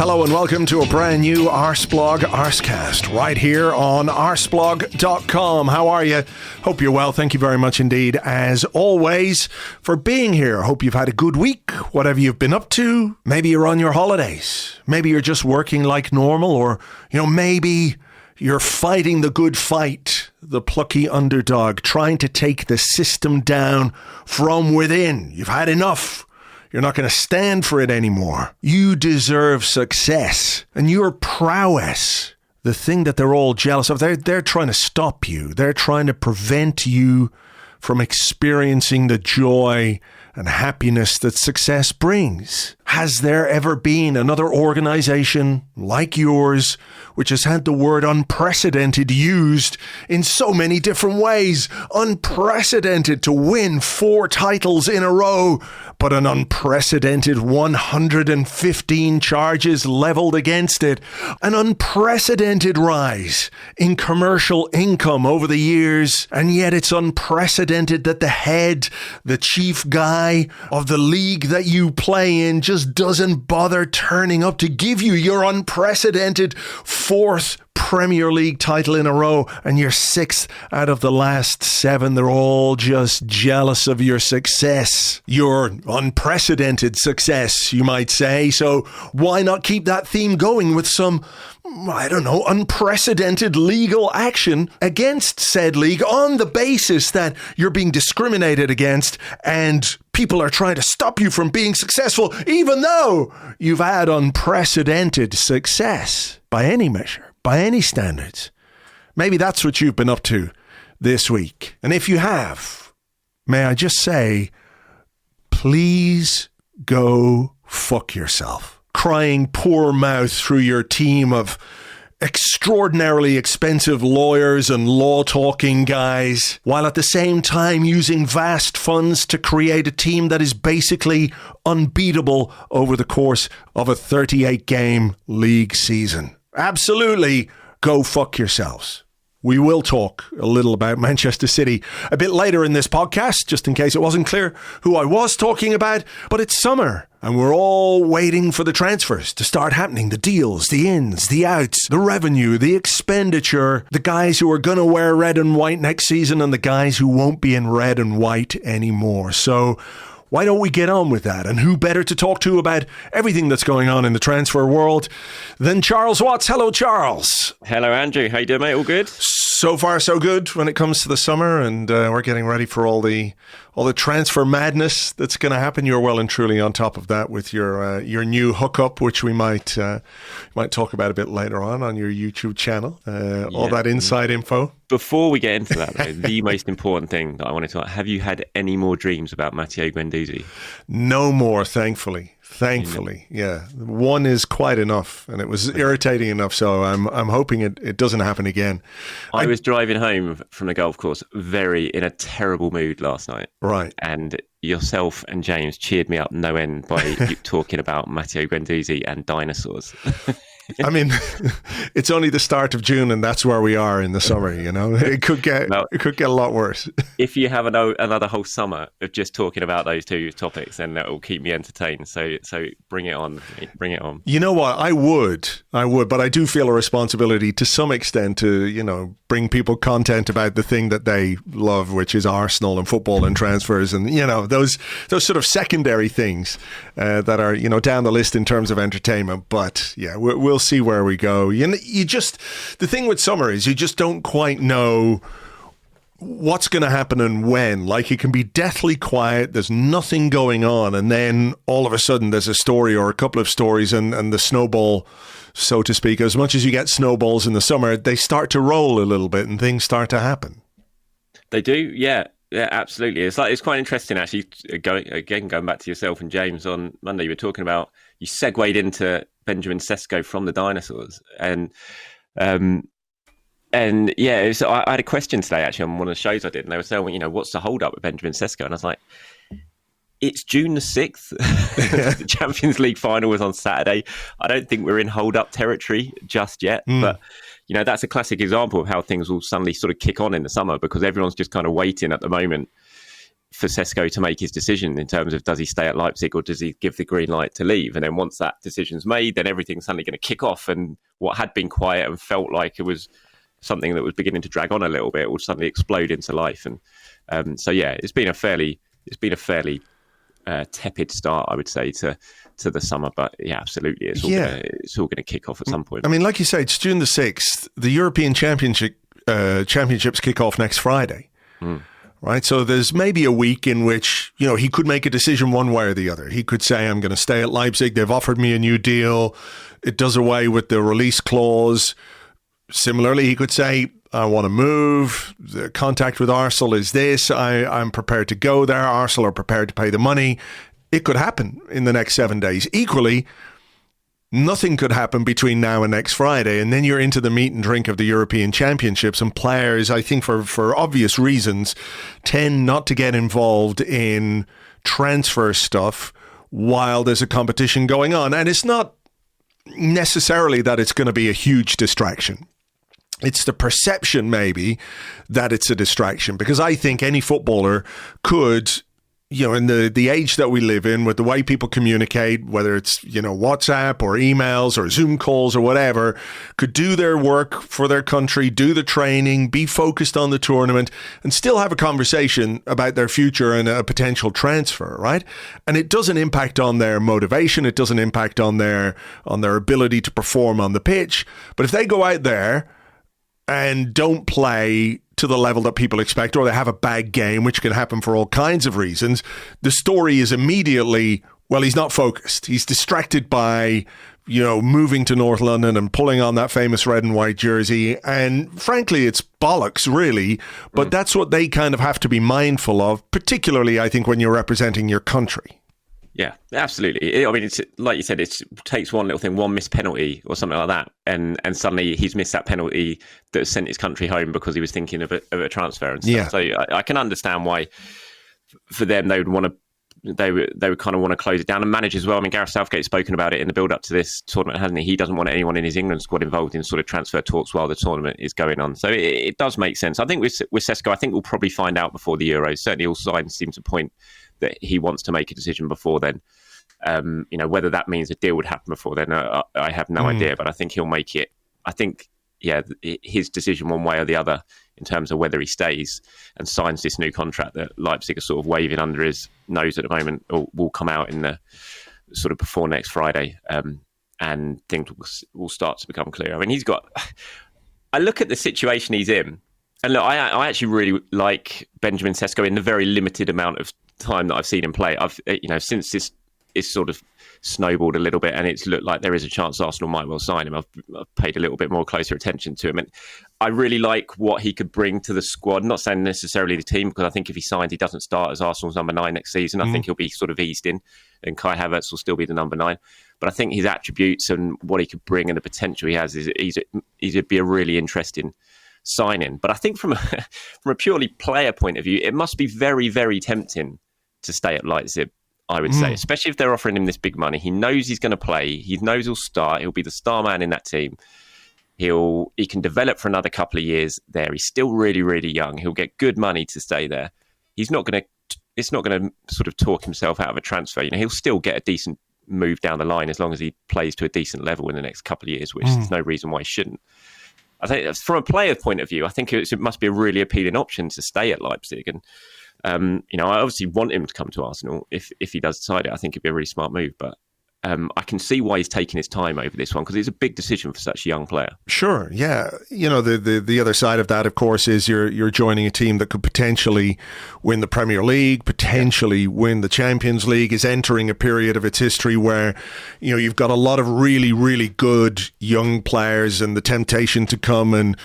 Hello and welcome to a brand new Arseblog Arsecast right here on arseblog.com. How are you? Hope you're well. Thank you very much indeed, as always, for being here. Hope you've had a good week, whatever you've been up to. Maybe you're on your holidays. Maybe you're just working like normal, or, maybe you're fighting the good fight, the plucky underdog, trying to take the system down from within. You've had enough. You're not going to stand for it anymore. You deserve success. And your prowess, the thing that they're all jealous of, they're trying to stop you. They're trying to prevent you from experiencing the joy and happiness that success brings. Has there ever been another organization like yours which has had the word unprecedented used in so many different ways? Unprecedented to win 4 titles in a row, but an unprecedented 115 charges leveled against it. An unprecedented rise in commercial income over the years, and yet it's unprecedented that the chief guy of the league that you play in just doesn't bother turning up to give you your unprecedented 4th Premier League title in a row, and your 6th out of the last 7. They're all just jealous of your success. Your unprecedented success, you might say. So why not keep that theme going with some, unprecedented legal action against said league on the basis that you're being discriminated against and people are trying to stop you from being successful, even though you've had unprecedented success by any measure, by any standards. Maybe that's what you've been up to this week. And if you have, may I just say, please go fuck yourself. Crying poor mouth through your team of extraordinarily expensive lawyers and law-talking guys, while at the same time using vast funds to create a team that is basically unbeatable over the course of a 38-game league season. Absolutely, go fuck yourselves. We will talk a little about Manchester City a bit later in this podcast, just in case it wasn't clear who I was talking about. But it's summer, and we're all waiting for the transfers to start happening. The deals, the ins, the outs, the revenue, the expenditure, the guys who are going to wear red and white next season and the guys who won't be in red and white anymore. So why don't we get on with that? And who better to talk to about everything that's going on in the transfer world than Charles Watts. Hello, Charles. Hello, Andrew. How you doing, mate? All good? So far, so good when it comes to the summer, and we're getting ready for all the transfer madness that's going to happen. You're well and truly on top of that with your new hookup, which we might talk about a bit later on your YouTube channel. All that inside info. Before we get into that, though, the most important thing that I wanted to ask, have you had any more dreams about Matteo Guendouzi? No more, thankfully. Yeah. One is quite enough, and it was irritating enough, so I'm hoping it doesn't happen again. I was driving home from the golf course in a terrible mood last night. Right. And yourself and James cheered me up no end by talking about Matteo Guendouzi and dinosaurs. I mean, it's only the start of June, and that's where we are in the summer. It could get a lot worse. If you have another whole summer of just talking about those two topics, then that will keep me entertained. So bring it on. You know what? I would, but I do feel a responsibility to some extent to bring people content about the thing that they love, which is Arsenal and football and transfers, and those sort of secondary things that are down the list in terms of entertainment. But yeah, we'll see where we go. The thing with summer is you just don't quite know what's going to happen and when. Like, it can be deathly quiet, there's nothing going on, and then all of a sudden there's a story or a couple of stories, and the snowball, so to speak, as much as you get snowballs in the summer, they start to roll a little bit and things start to happen. They do, yeah. Yeah, absolutely. It's quite interesting, actually, going back to yourself and James on Monday. You were talking about, you segued into Benjamin Sesko from the dinosaurs. And yeah, so I had a question today, actually, on one of the shows I did. And they were saying, what's the hold up with Benjamin Sesko? And I was like, it's June the 6th. The Champions League final was on Saturday. I don't think we're in hold up territory just yet. But that's a classic example of how things will suddenly sort of kick on in the summer, because everyone's just kind of waiting at the moment for Sesko to make his decision in terms of does he stay at Leipzig or does he give the green light to leave? And then once that decision's made, then everything's suddenly going to kick off. And what had been quiet and felt like it was something that was beginning to drag on a little bit will suddenly explode into life. And so, yeah, it's been a fairly tepid start, I would say, to the summer. But yeah, absolutely, it's all going to kick off at some point. I mean, like you say, it's June the 6th. The European championships kick off next Friday. Right, so there's maybe a week in which, he could make a decision one way or the other. He could say, I'm going to stay at Leipzig. They've offered me a new deal. It does away with the release clause. Similarly, he could say, I want to move. The contact with Arsenal is this. I'm prepared to go there. Arsenal are prepared to pay the money. It could happen in the next 7 days. Equally, nothing could happen between now and next Friday, and then you're into the meat and drink of the European Championships, and players, I think for obvious reasons, tend not to get involved in transfer stuff while there's a competition going on. And it's not necessarily that it's going to be a huge distraction. It's the perception, maybe, that it's a distraction, because I think any footballer could, in the age that we live in, with the way people communicate, whether it's, WhatsApp or emails or Zoom calls or whatever, could do their work for their country, do the training, be focused on the tournament, and still have a conversation about their future and a potential transfer, right? And it doesn't impact on their motivation. It doesn't impact on their ability to perform on the pitch. But if they go out there and don't play to the level that people expect, or they have a bad game, which can happen for all kinds of reasons, the story is immediately, well, he's not focused. He's distracted by, moving to North London and pulling on that famous red and white jersey. And frankly, it's bollocks, really. But that's what they kind of have to be mindful of, particularly, I think, when you're representing your country. Yeah, absolutely. I mean, it's like you said, it takes one little thing, one missed penalty or something like that, and suddenly he's missed that penalty that sent his country home because he was thinking of a transfer and stuff. Yeah. So I can understand why, for them, they would want to. They would kind of want to close it down and manage as well. I mean, Gareth Southgate's spoken about it in the build-up to this tournament, hasn't he? He doesn't want anyone in his England squad involved in sort of transfer talks while the tournament is going on. So it does make sense. I think with Sesko, I think we'll probably find out before the Euros. Certainly all signs seem to point that he wants to make a decision before then. Whether that means a deal would happen before then, I have no idea, but I think he'll make it. I think, his decision one way or the other in terms of whether he stays and signs this new contract that Leipzig are sort of waving under his nose at the moment will come out in the sort of before next Friday, and things will start to become clear. I mean, I look at the situation he's in, and look, I actually really like Benjamin Sesko in the very limited amount of time that I've seen him play. I've since this is sort of snowballed a little bit and it's looked like there is a chance Arsenal might well sign him, I've paid a little bit more closer attention to him, and I really like what he could bring to the squad. Not saying necessarily the team, because I think if he signs, he doesn't start as Arsenal's number 9 next season. I think he'll be sort of eased in and Kai Havertz will still be the number 9, but I think his attributes and what he could bring and the potential he has he'd be a really interesting signing. But I think from a purely player point of view, it must be very, very tempting to stay at Leipzig, I would say, especially if they're offering him this big money. He knows he's going to play. He knows he'll start. He'll be the star man in that team. He can develop for another couple of years there. He's still really, really young. He'll get good money to stay there. It's not going to sort of talk himself out of a transfer. He'll still get a decent move down the line as long as he plays to a decent level in the next couple of years, which there's no reason why he shouldn't. I think from a player point of view, I think it must be a really appealing option to stay at Leipzig. And I obviously want him to come to Arsenal if he does decide it. I think it'd be a really smart move, but I can see why he's taking his time over this one, because it's a big decision for such a young player. Sure, yeah. The other side of that, of course, is you're joining a team that could potentially win the Premier League, potentially win the Champions League, is entering a period of its history where, you've got a lot of really, really good young players, and the temptation to come and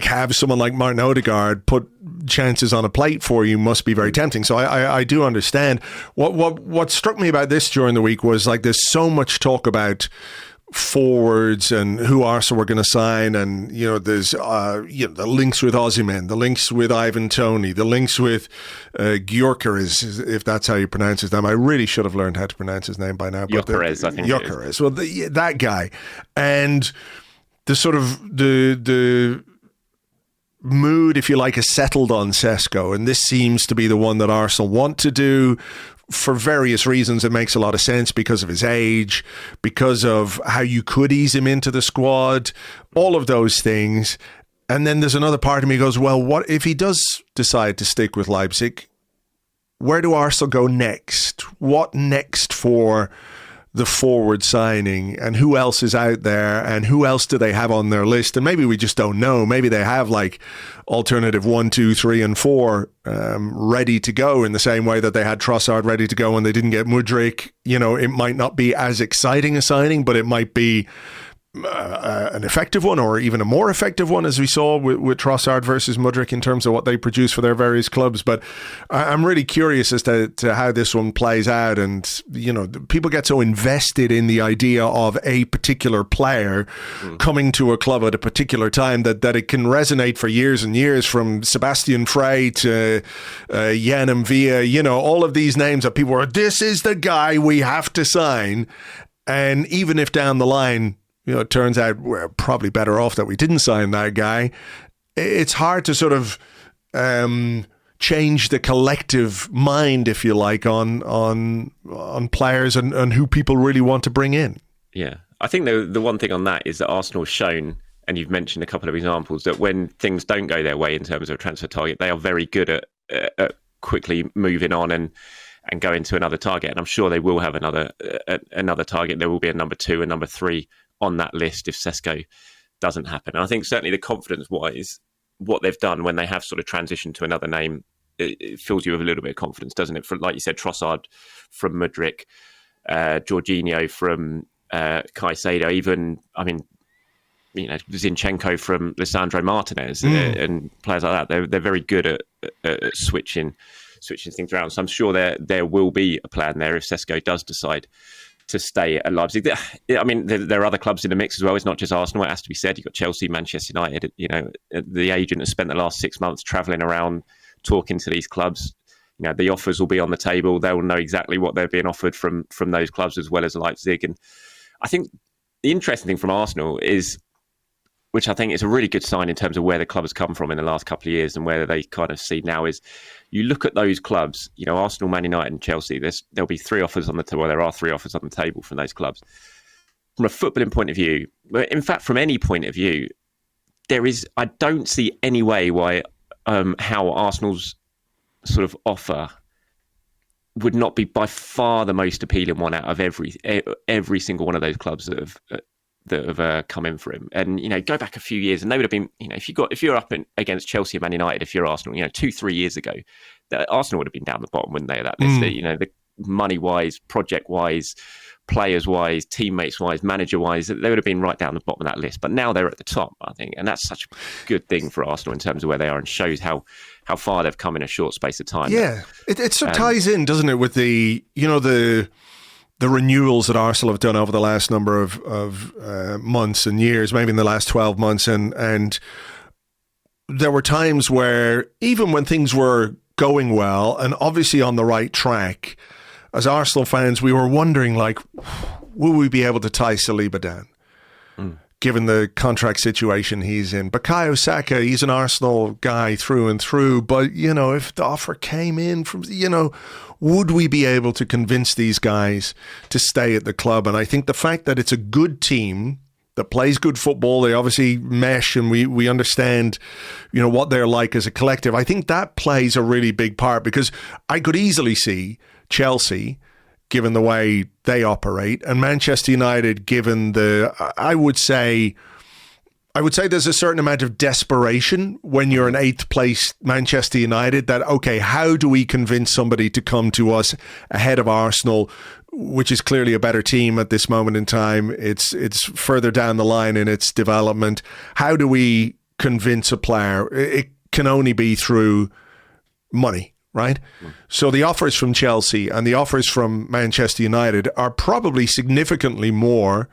have someone like Martin Odegaard put chances on a plate for you must be very tempting. So I do understand. What struck me about this during the week was there's so much talk about forwards and who Arsenal were going to sign, and there's the links with Osimhen, the links with Ivan Toney, the links with Gyökeres, if that's how you pronounce his name. I really should have learned how to pronounce his name by now. Gyökeres, I think. Gyökeres. Well, that guy, and the sort of the mood, if you like, has settled on Sesko, and this seems to be the one that Arsenal want to do for various reasons. It makes a lot of sense because of his age, because of how you could ease him into the squad, all of those things. And then there's another part of me goes, well, what if he does decide to stick with Leipzig? Where do Arsenal go next? What next for the forward signing, and who else is out there, and who else do they have on their list? And maybe we just don't know. Maybe they have like alternative 1, 2, 3, and 4 ready to go in the same way that they had Trossard ready to go when they didn't get Mudryk. You know, it might not be as exciting a signing, but it might be an effective one, or even a more effective one, as we saw with Trossard versus Mudryk in terms of what they produce for their various clubs. But I'm really curious as to how this one plays out. And, you know, people get so invested in the idea of a particular player coming to a club at a particular time that it can resonate for years and years, from Sebastian Frey to Jan Mvia, you know, all of these names that people are, this is the guy we have to sign. And even if down the line, you know, it turns out we're probably better off that we didn't sign that guy, it's hard to sort of change the collective mind, if you like, on players and who people really want to bring in. Yeah. I think the one thing on that is that Arsenal has shown, and you've mentioned a couple of examples, that when things don't go their way in terms of a transfer target, they are very good at quickly moving on and going to another target. And I'm sure they will have another target. There will be a number 2 and number 3 on that list if Sesko doesn't happen. And I think certainly the confidence-wise, what they've done when they have sort of transitioned to another name, it fills you with a little bit of confidence, doesn't it? For, like you said, Trossard from Mudryk, Jorginho from Caicedo, even, I mean, you know, Zinchenko from Lisandro Martinez, and players like that. They're very good at switching things around. So I'm sure there will be a plan there if Sesko does decide to stay at Leipzig. I mean, there are other clubs in the mix as well. It's not just Arsenal, it has to be said. You've got Chelsea, Manchester United. You know, the agent has spent the last 6 months travelling around, talking to these clubs. You know, the offers will be on the table. They'll know exactly what they're being offered from those clubs as well as Leipzig. And I think the interesting thing from Arsenal is, which I think is a really good sign in terms of where the club has come from in the last couple of years and where they kind of see now, is you look at those clubs, you know, Arsenal, Man United and Chelsea, there'll be 3 offers on the table. Well, there are 3 offers on the table from those clubs. From a footballing point of view, in fact, from any point of view, I don't see any way why how Arsenal's sort of offer would not be by far the most appealing one out of every single one of those clubs that have come in for him. And, you know, go back a few years and they would have been, you know, if you're up against Chelsea and Man United, if you're Arsenal, you know, 2-3 years ago, Arsenal would have been down the bottom, wouldn't they, of that list? You know, the money-wise, project-wise, players-wise, teammates-wise, manager-wise, they would have been right down the bottom of that list. But now they're at the top, I think. And that's such a good thing for Arsenal in terms of where they are, and shows how far they've come in a short space of time. Yeah, it sort of ties in, doesn't it, with the renewals that Arsenal have done over the last number of months and years, maybe in the last 12 months. And there were times where, even when things were going well and obviously on the right track, as Arsenal fans, we were wondering, like, will we be able to tie Saliba down, given the contract situation he's in? Bukayo Saka, he's an Arsenal guy through and through. But, you know, if the offer came in from, you know, would we be able to convince these guys to stay at the club? And I think the fact that it's a good team that plays good football, they obviously mesh, and we understand, you know, what they're like as a collective. I think that plays a really big part, because I could easily see Chelsea, given the way they operate, and Manchester United, given I would say there's a certain amount of desperation when you're an 8th place Manchester United, that, okay, how do we convince somebody to come to us ahead of Arsenal, which is clearly a better team at this moment in time? It's further down the line in its development. How do we convince a player? It can only be through money, right? So the offers from Chelsea and the offers from Manchester United are probably significantly more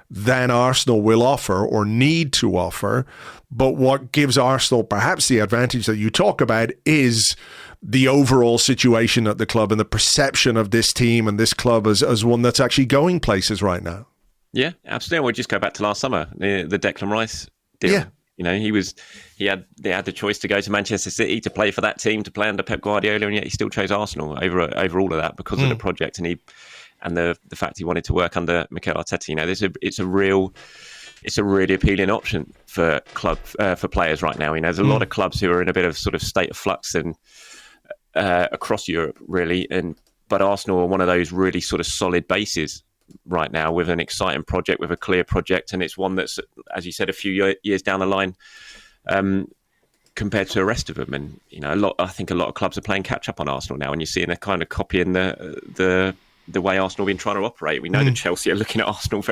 than Arsenal will offer or need to offer. But what gives Arsenal perhaps the advantage that you talk about is the overall situation at the club and the perception of this team and this club as one that's actually going places right now. Yeah, absolutely. We'll just go back to last summer, the Declan Rice deal. Yeah. He had the choice to go to Manchester City to play for that team, to play under Pep Guardiola, and yet he still chose Arsenal over all of that because of the project and the fact he wanted to work under Mikel Arteta. It's a really appealing option for for players right now. There's a lot of clubs who are in a bit of sort of state of flux and across Europe, really, but Arsenal are one of those really sort of solid bases right now with an exciting project, with a clear project, and it's one that's, as you said, a few years down the line compared to the rest of them. And I think a lot of clubs are playing catch up on Arsenal now, and you're seeing a kind of copying the way Arsenal have been trying to operate. We know that Chelsea are looking at Arsenal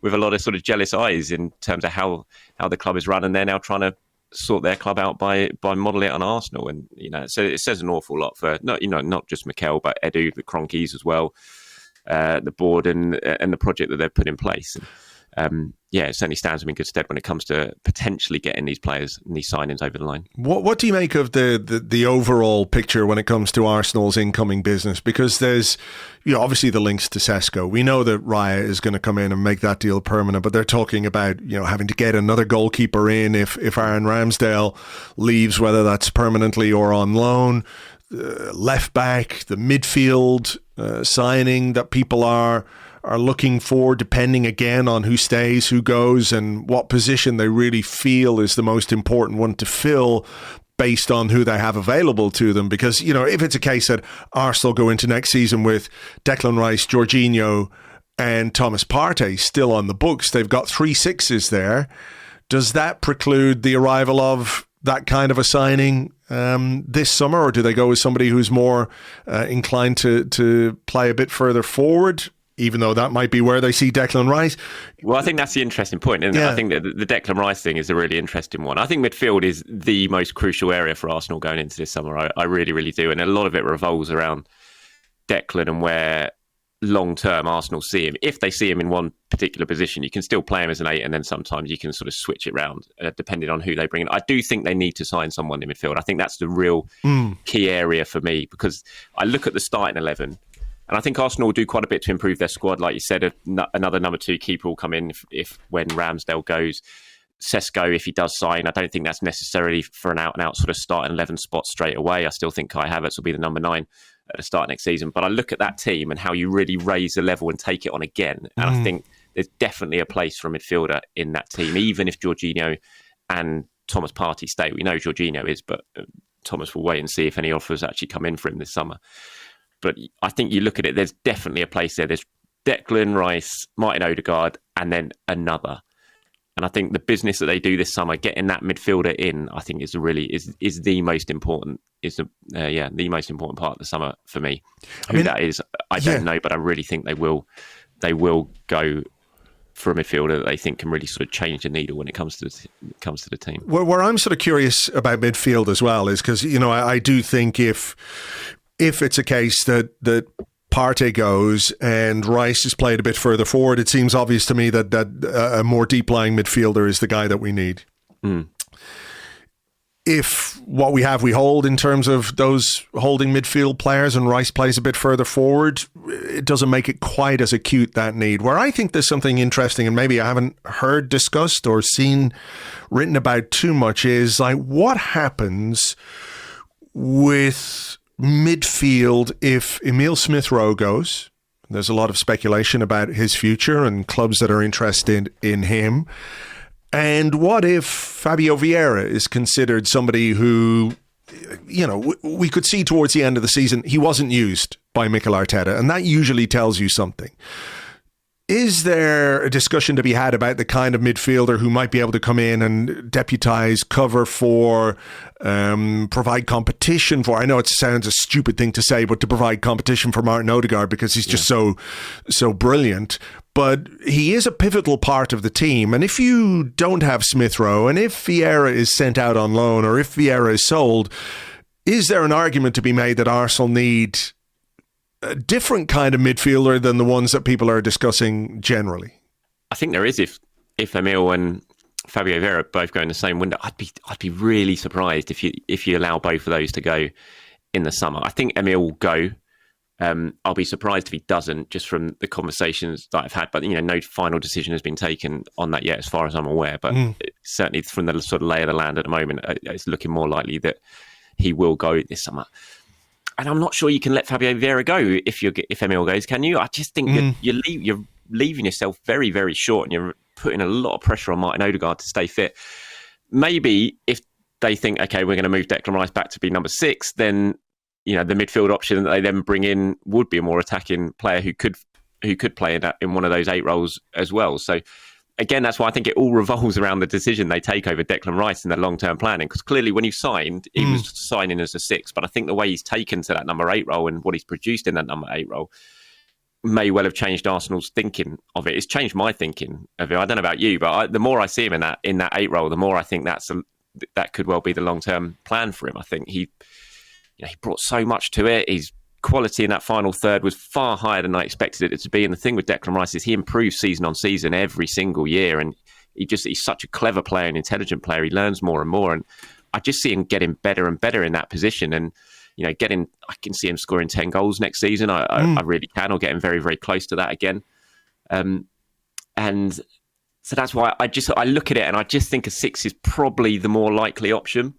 with a lot of sort of jealous eyes in terms of how the club is run, and they're now trying to sort their club out by modelling it on Arsenal. And so it says an awful lot for not just Mikel, but Edu, the Kroenkes as well. The board and the project that they've put in place. It certainly stands them in good stead when it comes to potentially getting these players and these signings over the line. What do you make of the overall picture when it comes to Arsenal's incoming business? Because there's obviously the links to Sesko. We know that Raya is going to come in and make that deal permanent, but they're talking about having to get another goalkeeper in if Aaron Ramsdale leaves, whether that's permanently or on loan. Left back, the midfield signing that people are looking for, depending again on who stays, who goes, and what position they really feel is the most important one to fill based on who they have available to them. Because, if it's a case that Arsenal go into next season with Declan Rice, Jorginho and Thomas Partey still on the books, they've got 3 sixes there. Does that preclude the arrival of that kind of a signing this summer, or do they go with somebody who's more inclined to play a bit further forward, even though that might be where they see Declan Rice? Well, I think that's the interesting point, isn't it? I think that the Declan Rice thing is a really interesting one. I think midfield is the most crucial area for Arsenal going into this summer. I really, really do. And a lot of it revolves around Declan and where long-term Arsenal see him. If they see him in one particular position, you can still play him as an 8, and then sometimes you can sort of switch it around depending on who they bring in. I do think they need to sign someone in midfield. I think that's the real key area for me, because I look at the starting 11 and I think Arsenal will do quite a bit to improve their squad. Like you said, another number 2 keeper will come in if when Ramsdale goes. Sesko, if he does sign, I don't think that's necessarily for an out-and-out sort of starting 11 spot straight away. I still think Kai Havertz will be the number 9 at the start next season. But I look at that team and how you really raise the level and take it on again. And I think there's definitely a place for a midfielder in that team, even if Jorginho and Thomas Partey stay. We know Jorginho is, but Thomas will wait and see if any offers actually come in for him this summer. But I think you look at it, there's definitely a place there. There's Declan Rice, Martin Odegaard, and then another. And I think the business that they do this summer, getting that midfielder in, I think is the most important the most important part of the summer for me. Who that is, I don't know, but I really think they will go for a midfielder that they think can really sort of change the needle when it comes to the team. Where I'm sort of curious about midfield as well is because I do think if it's a case that Partey goes and Rice is played a bit further forward, it seems obvious to me that a more deep-lying midfielder is the guy that we need. If what we hold in terms of those holding midfield players and Rice plays a bit further forward, it doesn't make it quite as acute, that need. Where I think there's something interesting and maybe I haven't heard discussed or seen written about too much is like what happens with midfield if Emile Smith-Rowe goes. There's a lot of speculation about his future and clubs that are interested in him. And what if Fabio Vieira is considered somebody who, we could see towards the end of the season, he wasn't used by Mikel Arteta, and that usually tells you something. Is there a discussion to be had about the kind of midfielder who might be able to come in and deputise, cover for, provide competition for? I know it sounds a stupid thing to say, but to provide competition for Martin Odegaard because he's just so brilliant. But he is a pivotal part of the team. And if you don't have Smith-Rowe, and if Vieira is sent out on loan, or if Vieira is sold, is there an argument to be made that Arsenal need a different kind of midfielder than the ones that people are discussing generally? I think there is. If Emile and Fabio Vieira both go in the same window, I'd be really surprised if you allow both of those to go in the summer. I think Emile will go. I'll be surprised if he doesn't, just from the conversations that I've had. But no final decision has been taken on that yet, as far as I'm aware. But certainly from the sort of lay of the land at the moment, it's looking more likely that he will go this summer. And I'm not sure you can let Fabio Vieira go if Emil goes, can you? I just think you're leaving yourself very, very short, and you're putting a lot of pressure on Martin Odegaard to stay fit. Maybe if they think, okay, we're going to move Declan Rice back to be number 6, then the midfield option that they then bring in would be a more attacking player who could play in one of those 8 roles as well. So again, that's why I think it all revolves around the decision they take over Declan Rice in their long-term planning. Because clearly, when he signed, he was signing as a 6. But I think the way he's taken to that number 8 role and what he's produced in that number 8 role may well have changed Arsenal's thinking of it. It's changed my thinking of it. I don't know about you, but the more I see him in that 8 role, the more I think that could well be the long-term plan for him. I think he brought so much to it. His quality in that final third was far higher than I expected it to be. And the thing with Declan Rice is he improves season on season every single year. And he's such a clever player, an intelligent player. He learns more and more. And I just see him getting better and better in that position. And, I can see him scoring 10 goals next season. I really can, or getting very, very close to that again. And so that's why I look at it and I just think a 6 is probably the more likely option.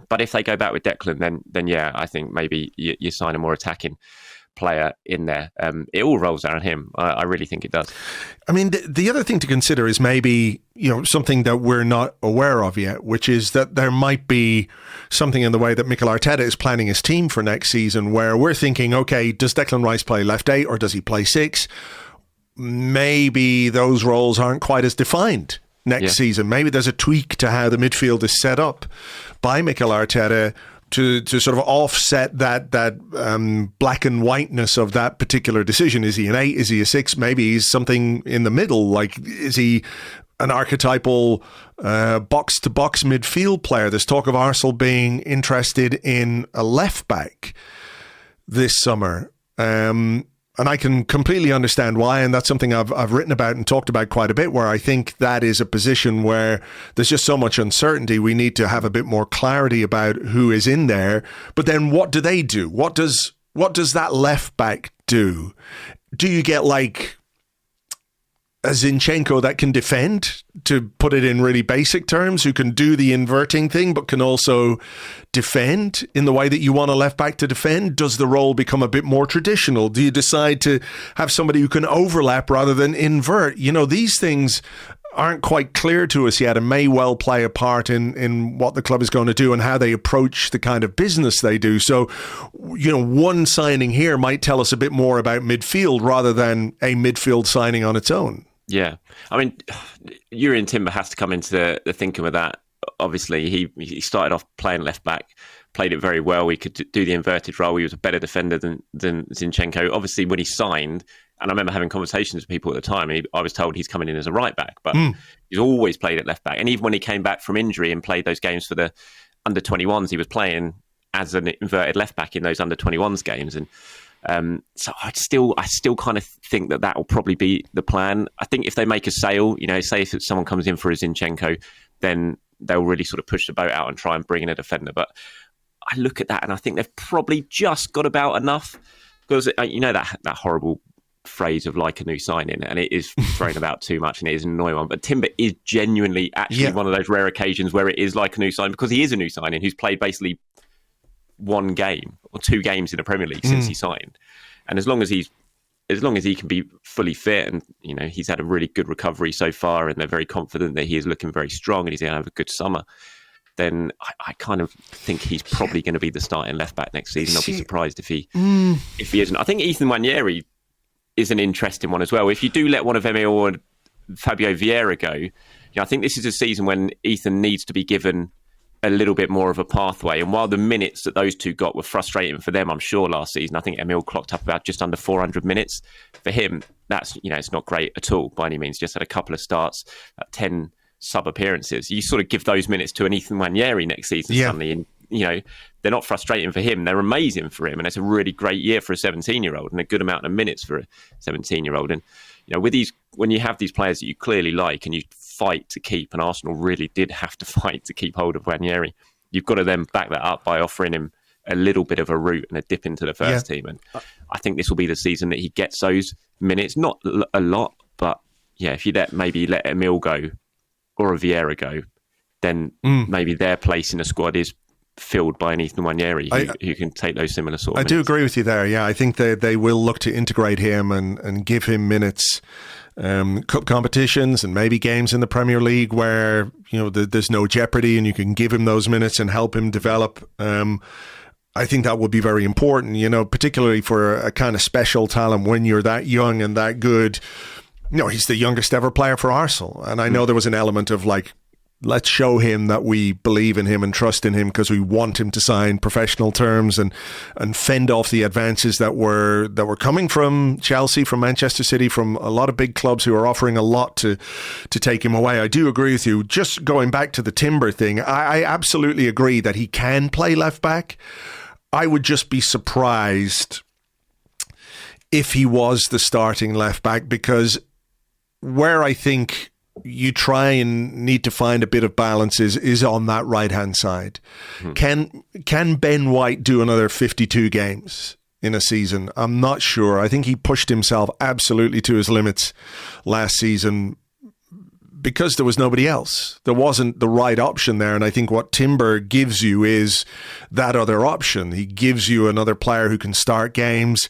But if they go back with Declan, then yeah, I think maybe you sign a more attacking player in there. It all rolls around him. I really think it does. I mean, the other thing to consider is maybe, something that we're not aware of yet, which is that there might be something in the way that Mikel Arteta is planning his team for next season where we're thinking, okay, does Declan Rice play left 8 or does he play 6? Maybe those roles aren't quite as defined next season. Maybe there's a tweak to how the midfield is set up by Mikel Arteta to sort of offset that black and whiteness of that particular decision. Is he an 8? Is he a 6? Maybe he's something in the middle. Like, is he an archetypal box-to-box midfield player? There's talk of Arsenal being interested in a left-back this summer. And I can completely understand why, and that's something I've written about and talked about quite a bit, where I think that is a position where there's just so much uncertainty. We need to have a bit more clarity about who is in there. But then what do they do? What does that left back do? Do you get like a Zinchenko that can defend, to put it in really basic terms, who can do the inverting thing but can also defend in the way that you want a left back to defend? Does the role become a bit more traditional? Do you decide to have somebody who can overlap rather than invert? These things aren't quite clear to us yet and may well play a part in what the club is going to do and how they approach the kind of business they do. So, one signing here might tell us a bit more about midfield rather than a midfield signing on its own. Yeah. I mean, Jurrien Timber has to come into the thinking with that. Obviously, he started off playing left back, played it very well. He could do the inverted role. He was a better defender than Zinchenko. Obviously, when he signed, and I remember having conversations with people at the time, I was told he's coming in as a right back, but he's always played at left back. And even when he came back from injury and played those games for the under-21s, he was playing as an inverted left back in those under-21s games. And so I still kind of think that will probably be the plan. I think if they make a sale, say if someone comes in for a Zinchenko, then they'll really sort of push the boat out and try and bring in a defender. But I look at that and I think they've probably just got about enough, because that horrible phrase of like a new signing, and it is thrown about too much and it is an annoying one. But Timber is genuinely actually one of those rare occasions where it is like a new signing, because he is a new signing who's played basically one game or 2 games in the Premier League since he signed, and as long as he can be fully fit, and he's had a really good recovery so far, and they're very confident that he is looking very strong and he's going to have a good summer, then I kind of think he's probably going to be the starting left back next season. I'll be surprised if he isn't. I think Ethan Nwaneri is an interesting one as well. If you do let one of Emil or Fabio Vieira go, I think this is a season when Ethan needs to be given a little bit more of a pathway. And while the minutes that those two got were frustrating for them, I'm sure last season, I think Emil clocked up about just under 400 minutes. For him, that's, it's not great at all by any means. Just had a couple of starts, 10 sub appearances. You sort of give those minutes to an Ethan Nwaneri next season suddenly, and they're not frustrating for him. They're amazing for him, and it's a really great year for a 17-year-old and a good amount of minutes for a 17-year-old. And with these, when you have these players that you clearly like and you fight to keep, and Arsenal really did have to fight to keep hold of Nwaneri, you've got to then back that up by offering him a little bit of a route and a dip into the first team. And I think this will be the season that he gets those minutes. Not a lot, but if you let Emil go or a Vieira go, then maybe their place in the squad is filled by an Ethan Nwaneri who can take those similar sort of minutes. I do agree with you there. Yeah, I think they will look to integrate him and give him minutes. Cup competitions and maybe games in the Premier League where there's no jeopardy and you can give him those minutes and help him develop. I think that would be very important, particularly for a kind of special talent when you're that young and that good. He's the youngest ever player for Arsenal, and I know there was an element of let's show him that we believe in him and trust in him because we want him to sign professional terms and fend off the advances that were coming from Chelsea, from Manchester City, from a lot of big clubs who are offering a lot to take him away. I do agree with you. Just going back to the Timber thing, I absolutely agree that he can play left back. I would just be surprised if he was the starting left back, because where I think you try and need to find a bit of balance is on that right-hand side. Can Ben White do another 52 games in a season? I'm not sure. I think he pushed himself absolutely to his limits last season because there was nobody else. There wasn't the right option there. And I think what Timber gives you is that other option. He gives you another player who can start games.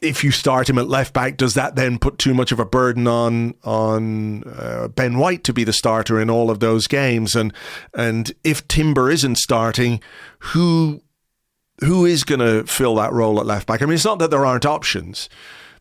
If you start him at left back, does that then put too much of a burden on Ben White to be the starter in all of those games? And if Timber isn't starting, who is going to fill that role at left back? I mean, it's not that there aren't options,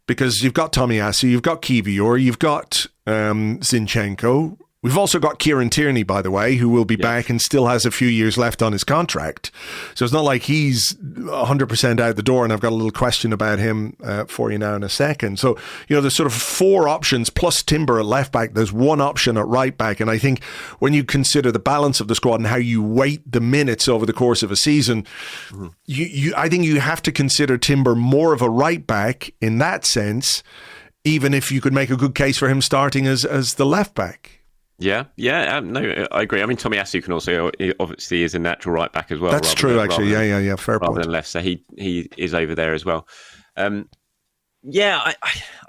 because you've got Tomiyasu, you've got Kivior, you've got Zinchenko. We've also got Kieran Tierney, by the way, who will be back and still has a few years left on his contract. So it's not like he's 100% out the door, and I've got a little question about him for you now in a second. So, there's sort of four options plus Timber at left back. There's one option at right back. And I think when you consider the balance of the squad and how you weight the minutes over the course of a season, I think you have to consider Timber more of a right back in that sense, even if you could make a good case for him starting as the left back. No, I agree. I mean, Tomiyasu can also, obviously, is a natural right back as well. That's true, actually. Yeah, fair point. Rather than left, so he is over there as well. I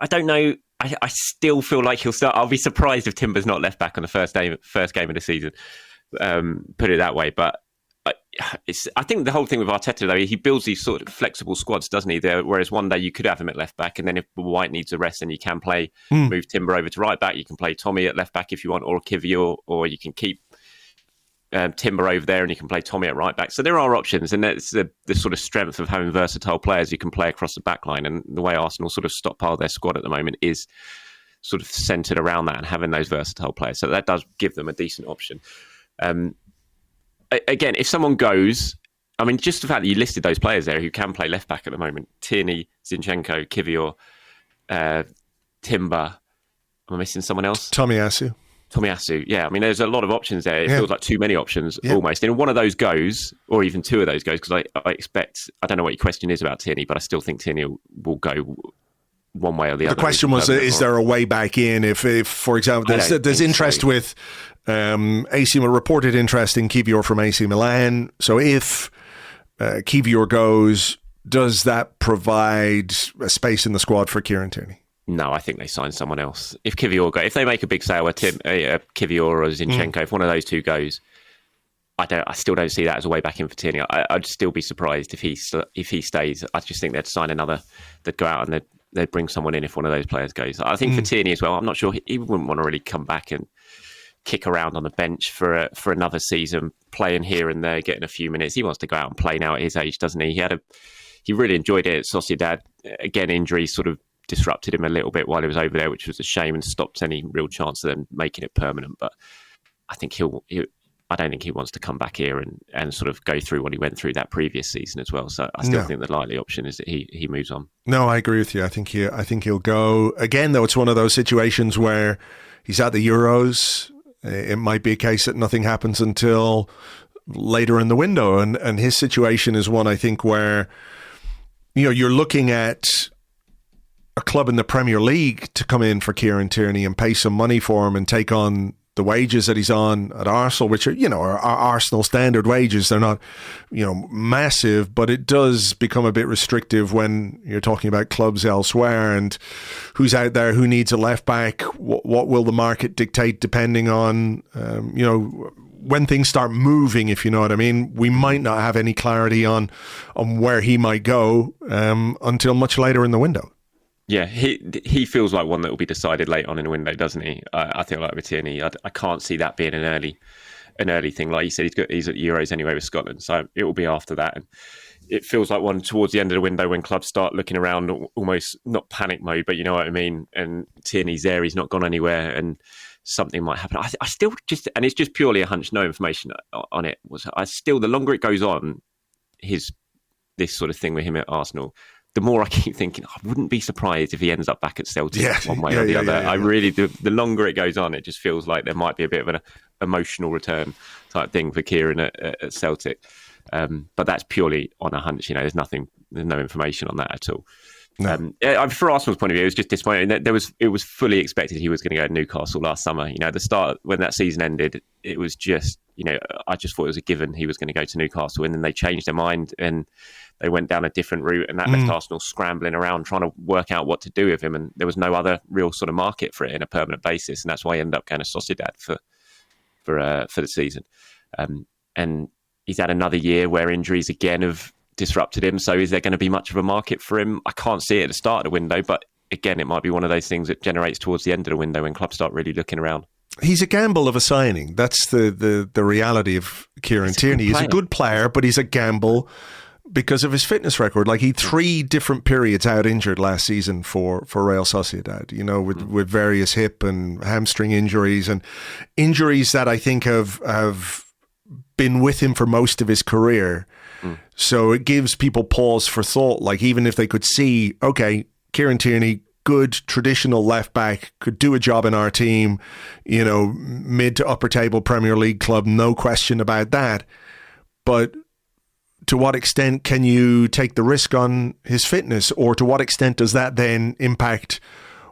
don't know. I still feel like he'll start. I'll be surprised if Timber's not left back on the first game of the season. Put it that way, but I think the whole thing with Arteta, though, he builds these sort of flexible squads, doesn't he? Whereas one day you could have him at left back, and then if White needs a rest, then you can move Timber over to right back. You can play Tommy at left back if you want, or Kivior, or you can keep Timber over there and you can play Tommy at right back. So there are options, and that's the sort of strength of having versatile players who can play across the back line. And the way Arsenal sort of stockpile their squad at the moment is sort of centred around that and having those versatile players. So that does give them a decent option. Again, if someone goes, I mean, just the fact that you listed those players there who can play left back at the moment: Tierney, Zinchenko, Kivior, Timber. Am I missing someone else? Tomiyasu. Yeah. I mean, there's a lot of options there. It feels like too many options almost. And one of those goes, or even two of those goes, because I expect, I don't know what your question is about Tierney, but I still think Tierney will go one way or the other. The question was, is there a way back in? If for example, there's interest with reported interest in Kivior from AC Milan. So if Kivior goes, does that provide a space in the squad for Kieran Tierney? No, I think they sign someone else. If they make a big sale where Kivior or Zinchenko, if one of those two goes, I still don't see that as a way back in for Tierney. I'd still be surprised if he stays. I just think they'd sign another. They'd go out and they'd bring someone in if one of those players goes. I think for Tierney as well, I'm not sure he wouldn't want to really come back and kick around on the bench for another season, playing here and there, getting a few minutes. He wants to go out and play now at his age, doesn't he? He really enjoyed it at Sociedad. Again, injuries sort of disrupted him a little bit while he was over there, which was a shame and stopped any real chance of them making it permanent. But I think I don't think he wants to come back here and sort of go through what he went through that previous season as well. So I still think the likely option is that he moves on. No, I agree with you. I think he'll go. Again, though, it's one of those situations where he's at the Euros. It might be a case that nothing happens until later in the window. And his situation is one, I think, where, you're looking at a club in the Premier League to come in for Kieran Tierney and pay some money for him and take on the wages that he's on at Arsenal, which are, are Arsenal standard wages. They're not, massive, but it does become a bit restrictive when you're talking about clubs elsewhere and who's out there, who needs a left back, what will the market dictate depending on, when things start moving, if you know what I mean. We might not have any clarity on where he might go until much later in the window. Yeah, he feels like one that will be decided late on in the window, doesn't he? I feel like with Tierney, I can't see that being an early thing. Like you said, he's at Euros anyway with Scotland, so it will be after that. And it feels like one towards the end of the window when clubs start looking around, almost not panic mode, but you know what I mean. And Tierney's there; he's not gone anywhere, and something might happen. I still just, and it's just purely a hunch, no information on it. The longer it goes on, this sort of thing with him at Arsenal, the more I keep thinking, I wouldn't be surprised if he ends up back at Celtic one way or the other. I really do. The longer it goes on, it just feels like there might be a bit of an emotional return type thing for Kieran at Celtic. But that's purely on a hunch. There's no information on that at all. No. For Arsenal's point of view, it was just disappointing. It was fully expected he was going to go to Newcastle last summer. The start when that season ended, it was just, I just thought it was a given he was going to go to Newcastle, and then they changed their mind and they went down a different route, and that left Arsenal scrambling around trying to work out what to do with him, and there was no other real sort of market for it in a permanent basis, and that's why he ended up going to Sociedad for the season. And he's had another year where injuries again have disrupted him. So is there going to be much of a market for him? I can't see it at the start of the window, but again, it might be one of those things that generates towards the end of the window when clubs start really looking around. He's a gamble of a signing. That's the reality of Kieran Tierney. He's a good player, but he's a gamble because of his fitness record. Like, he 3 different periods out injured last season for Real Sociedad, with various hip and hamstring injuries, and injuries that I think have been with him for most of his career. So it gives people pause for thought. Like, even if they could see, okay, Kieran Tierney, good traditional left back, could do a job in our team, mid to upper table Premier League club, no question about that. But to what extent can you take the risk on his fitness, or to what extent does that then impact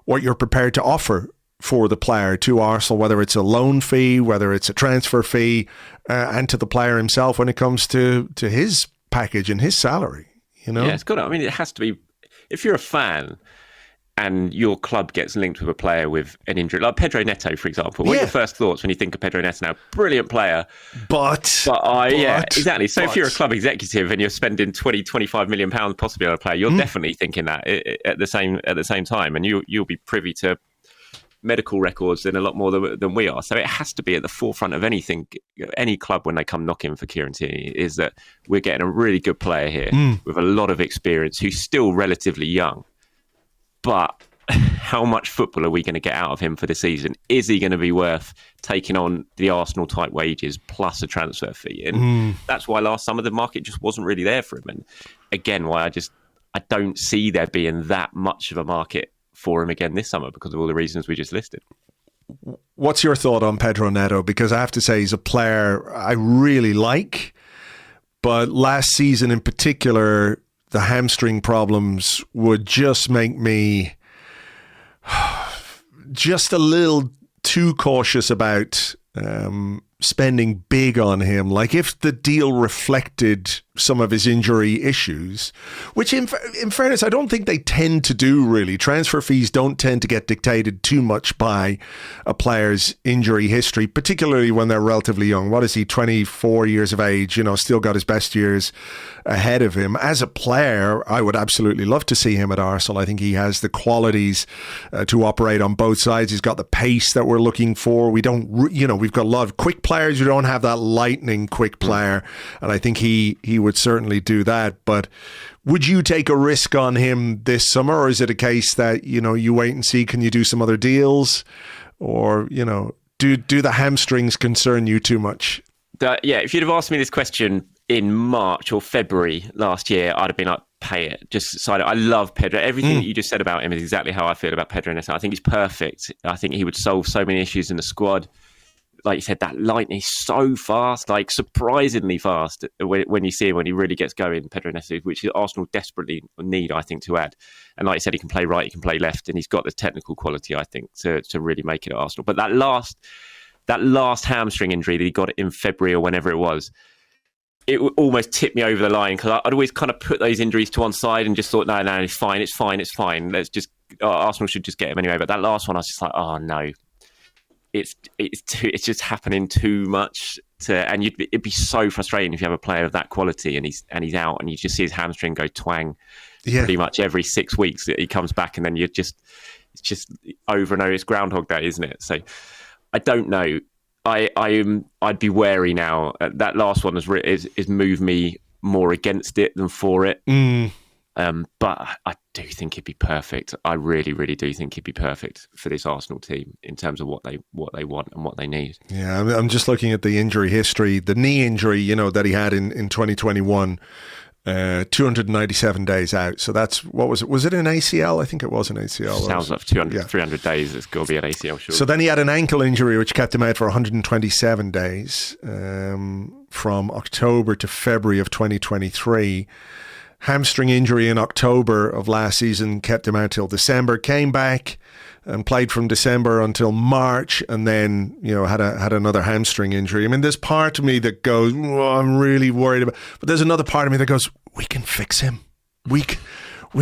what you're prepared to offer for the player to Arsenal, whether it's a loan fee, whether it's a transfer fee, and to the player himself when it comes to his package and his salary, Yeah, it's got to, it has to be, if you're a fan and your club gets linked with a player with an injury, like Pedro Neto, for example. What are your first thoughts when you think of Pedro Neto now? Brilliant player. Yeah, exactly. So if you're a club executive and you're spending 20-25 million pounds possibly on a player, you're definitely thinking that at the same time, and you'll be privy to medical records in a lot more than we are. So it has to be at the forefront of anything, any club when they come knocking for Kieran Tierney, is that we're getting a really good player here with a lot of experience who's still relatively young. But how much football are we going to get out of him for the season? Is he going to be worth taking on the Arsenal type wages plus a transfer fee? And that's why last summer the market just wasn't really there for him. And again, why I don't see there being that much of a market for him again this summer because of all the reasons we just listed. What's your thought on Pedro Neto? Because I have to say he's a player I really like, but last season in particular, the hamstring problems would just make me just a little too cautious about spending big on him. Like, if the deal reflected some of his injury issues, which in fairness, I don't think they tend to do really. Transfer fees don't tend to get dictated too much by a player's injury history, particularly when they're relatively young. What is he, 24 years of age, still got his best years ahead of him. As a player, I would absolutely love to see him at Arsenal. I think he has the qualities to operate on both sides. He's got the pace that we're looking for. We don't, we've got a lot of quick players. We don't have that lightning quick player. And I think he would certainly do that. But would you take a risk on him this summer, or is it a case that, you wait and see, can you do some other deals? Or, do the hamstrings concern you too much? If you'd have asked me this question in March or February last year, I'd have been like, pay it. Just sign it. I love Pedro. Everything that you just said about him is exactly how I feel about Pedro Neto. I think he's perfect. I think he would solve so many issues in the squad. Like you said, that lightning is so fast, like surprisingly fast when you see him, when he really gets going, Pedro Neto, which Arsenal desperately need, I think, to add. And like you said, he can play right, he can play left, and he's got the technical quality, I think, to really make it at Arsenal. But that last that last hamstring injury that he got in February or whenever it was, it almost tipped me over the line, because I'd always kind of put those injuries to one side and just thought, no, it's fine. Let's just, Arsenal should just get him anyway. But that last one, I was just like, oh no, it's just happening too much. And it'd be so frustrating if you have a player of that quality and he's out, and you just see his hamstring go twang pretty much every 6 weeks. He comes back, and then it's just over and over. It's Groundhog Day, isn't it? So I don't know. I'd be wary now. That last one has moved me more against it than for it. But I do think it'd be perfect. I really, really do think it'd be perfect for this Arsenal team in terms of what they want and what they need. Yeah, I'm just looking at the injury history. The knee injury, that he had in 2021. 297 days out. So that's, what was it? Was it an ACL? I think it was an ACL. Sounds like 300 days. It's got to be an ACL, sure. So then he had an ankle injury, which kept him out for 127 days from October to February of 2023. Hamstring injury in October of last season kept him out till December. Came back and played from December until March, and then had another hamstring injury. I mean, there's part of me that goes, I'm really worried about, but there's another part of me that goes, we can fix him. We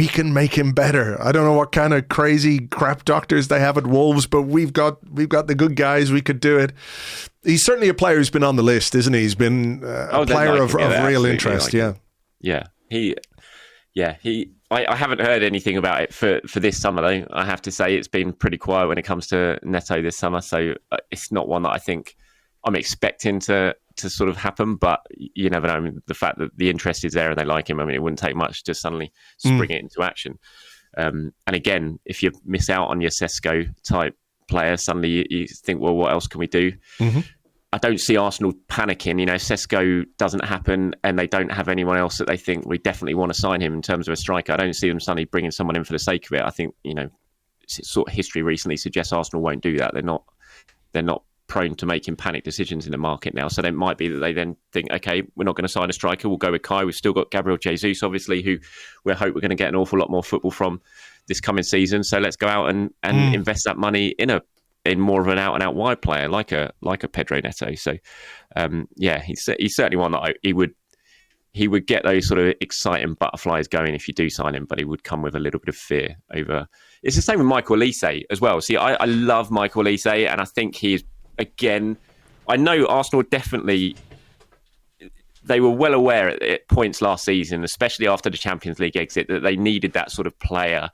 can make him better. I don't know what kind of crazy crap doctors they have at Wolves, but we've got the good guys. We could do it. He's certainly a player who's been on the list, isn't he? He's been a player of real interest. I haven't heard anything about it for this summer, though. I have to say it's been pretty quiet when it comes to Neto this summer, so it's not one that I think I'm expecting to sort of happen, but you never know. I mean, the fact that the interest is there and they like him, I mean, it wouldn't take much to suddenly spring it into action. And again, if you miss out on your Sesko type player, suddenly you think, well, what else can we do? Mm-hmm. I don't see Arsenal panicking. Sesko doesn't happen and they don't have anyone else that they think we definitely want to sign him in terms of a striker. I don't see them suddenly bringing someone in for the sake of it. I think, sort of history recently suggests Arsenal won't do that. They're not prone to making panic decisions in the market now. So it might be that they then think, okay, we're not going to sign a striker. We'll go with Kai. We've still got Gabriel Jesus, obviously, who we hope we're going to get an awful lot more football from this coming season. So let's go out and invest that money in more of an out-and-out wide player like a Pedro Neto. So, he's certainly one that he would get those sort of exciting butterflies going if you do sign him, but he would come with a little bit of fear over. It's the same with Michael Olise as well. See, I love Michael Olise, and I think he's, again, I know Arsenal definitely, they were well aware at points last season, especially after the Champions League exit, that they needed that sort of player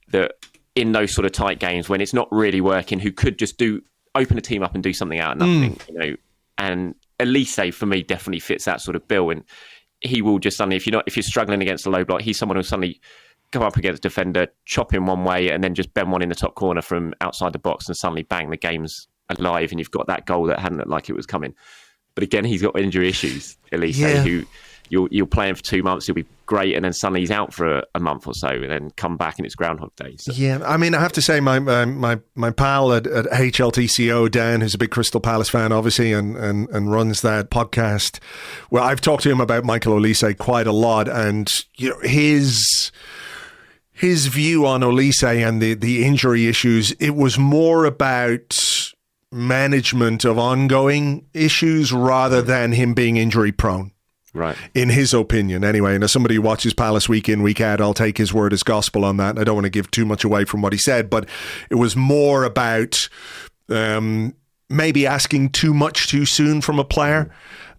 that, in those sort of tight games when it's not really working, who could just open a team up and do something out of nothing, And Olise, for me, definitely fits that sort of bill. And he will just suddenly, if you're struggling against a low block, he's someone who'll suddenly come up against a defender, chop him one way, and then just bend one in the top corner from outside the box, and suddenly bang, the game's alive, and you've got that goal that hadn't looked like it was coming. But again, he's got injury issues, Olise, who you'll play him for 2 months, he'll be great, and then suddenly he's out for a month or so, and then come back and it's Groundhog Day. So. Yeah, I mean, I have to say, my pal at HLTCO, Dan, who's a big Crystal Palace fan, obviously, and runs that podcast. Well, I've talked to him about Michael Olise quite a lot, and his view on Olise and the injury issues, it was more about management of ongoing issues rather than him being injury prone. Right. In his opinion, anyway. And as somebody who watches Palace week in, week out, I'll take his word as gospel on that. And I don't want to give too much away from what he said, but it was more about maybe asking too much too soon from a player,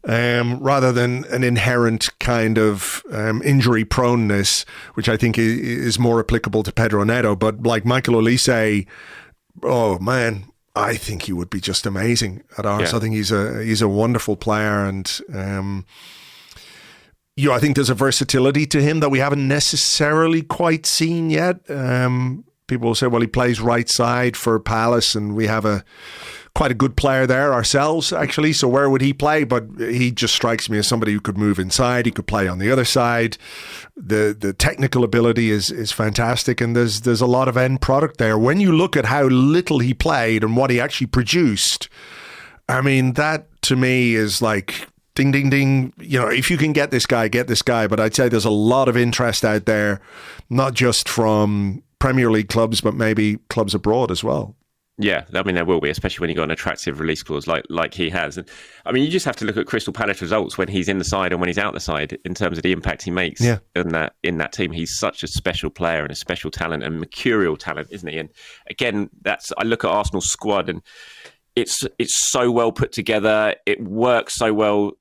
rather than an inherent kind of injury proneness, which I think is more applicable to Pedro Neto. But like Michael Olise, oh man, I think he would be just amazing at Arsenal. I think he's a wonderful player, and I think there's a versatility to him that we haven't necessarily quite seen yet. People will say, well, he plays right side for Palace, and we have quite a good player there ourselves, actually. So where would he play? But he just strikes me as somebody who could move inside. He could play on the other side. The technical ability is fantastic, and there's a lot of end product there. When you look at how little he played and what he actually produced, I mean, that to me is like, ding, ding, ding. If you can get this guy, get this guy. But I'd say there's a lot of interest out there, not just from Premier League clubs, but maybe clubs abroad as well. Yeah, I mean, there will be, especially when you've got an attractive release clause like he has. And I mean, you just have to look at Crystal Palace results when he's in the side and when he's out the side in terms of the impact he makes in that team. He's such a special player and a special talent and mercurial talent, isn't he? And again, I look at Arsenal's squad and it's so well put together. It works so well,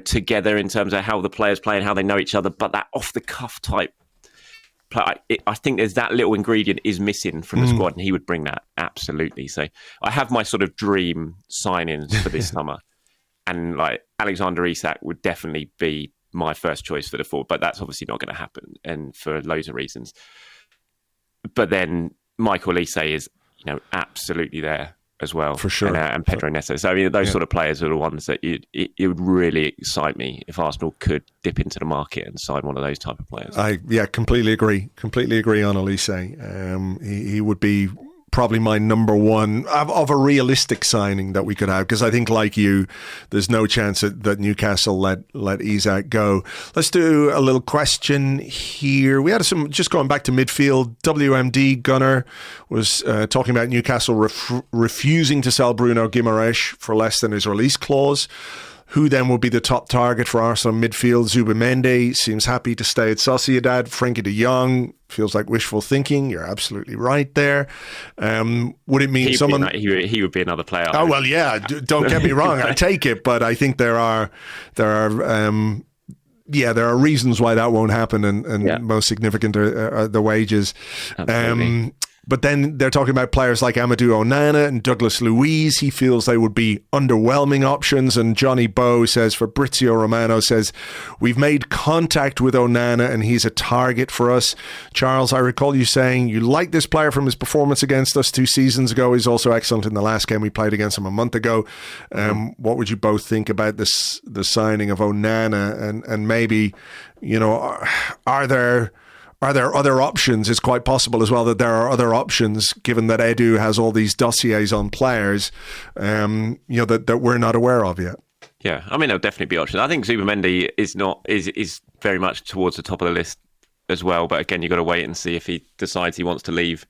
together in terms of how the players play and how they know each other. But that off the cuff type, I think there's that little ingredient is missing from the squad, and he would bring that absolutely. So I have my sort of dream signings for this summer, and like Alexander Isak would definitely be my first choice for the forward, but that's obviously not going to happen, and for loads of reasons. But then Michael Olise is, absolutely there as well, for sure, and Pedro Neto. So I mean, those sort of players are the ones that it would really excite me if Arsenal could dip into the market and sign one of those type of players. I completely agree on Olise. He would be probably my number one of a realistic signing that we could have, because I think, like you, there's no chance that Newcastle let Isak go. Let's do a little question here. We had some, just going back to midfield, WMD Gunner was talking about Newcastle refusing to sell Bruno Guimaraes for less than his release clause. Who then will be the top target for Arsenal midfield? Zubimendi seems happy to stay at Sociedad. Frenkie de Jong feels like wishful thinking. You're absolutely right there. Would it mean someone... He would be another player. Oh, well, yeah. Don't get me wrong. I take it. But I think there are reasons why that won't happen. And most significant are the wages. Absolutely. But then they're talking about players like Amadou Onana and Douglas Luiz. He feels they would be underwhelming options. And Johnny Bowe says, Fabrizio Romano says, we've made contact with Onana and he's a target for us. Charles, I recall you saying you like this player from his performance against us 2 seasons ago. He's also excellent in the last game we played against him a month ago. What would you both think about the signing of Onana? And maybe, are there other options? It's quite possible as well that there are other options, given that Edu has all these dossiers on players, that we're not aware of yet. Yeah, I mean, there'll definitely be options. I think Zubimendi is very much towards the top of the list as well. But again, you've got to wait and see if he decides he wants to leave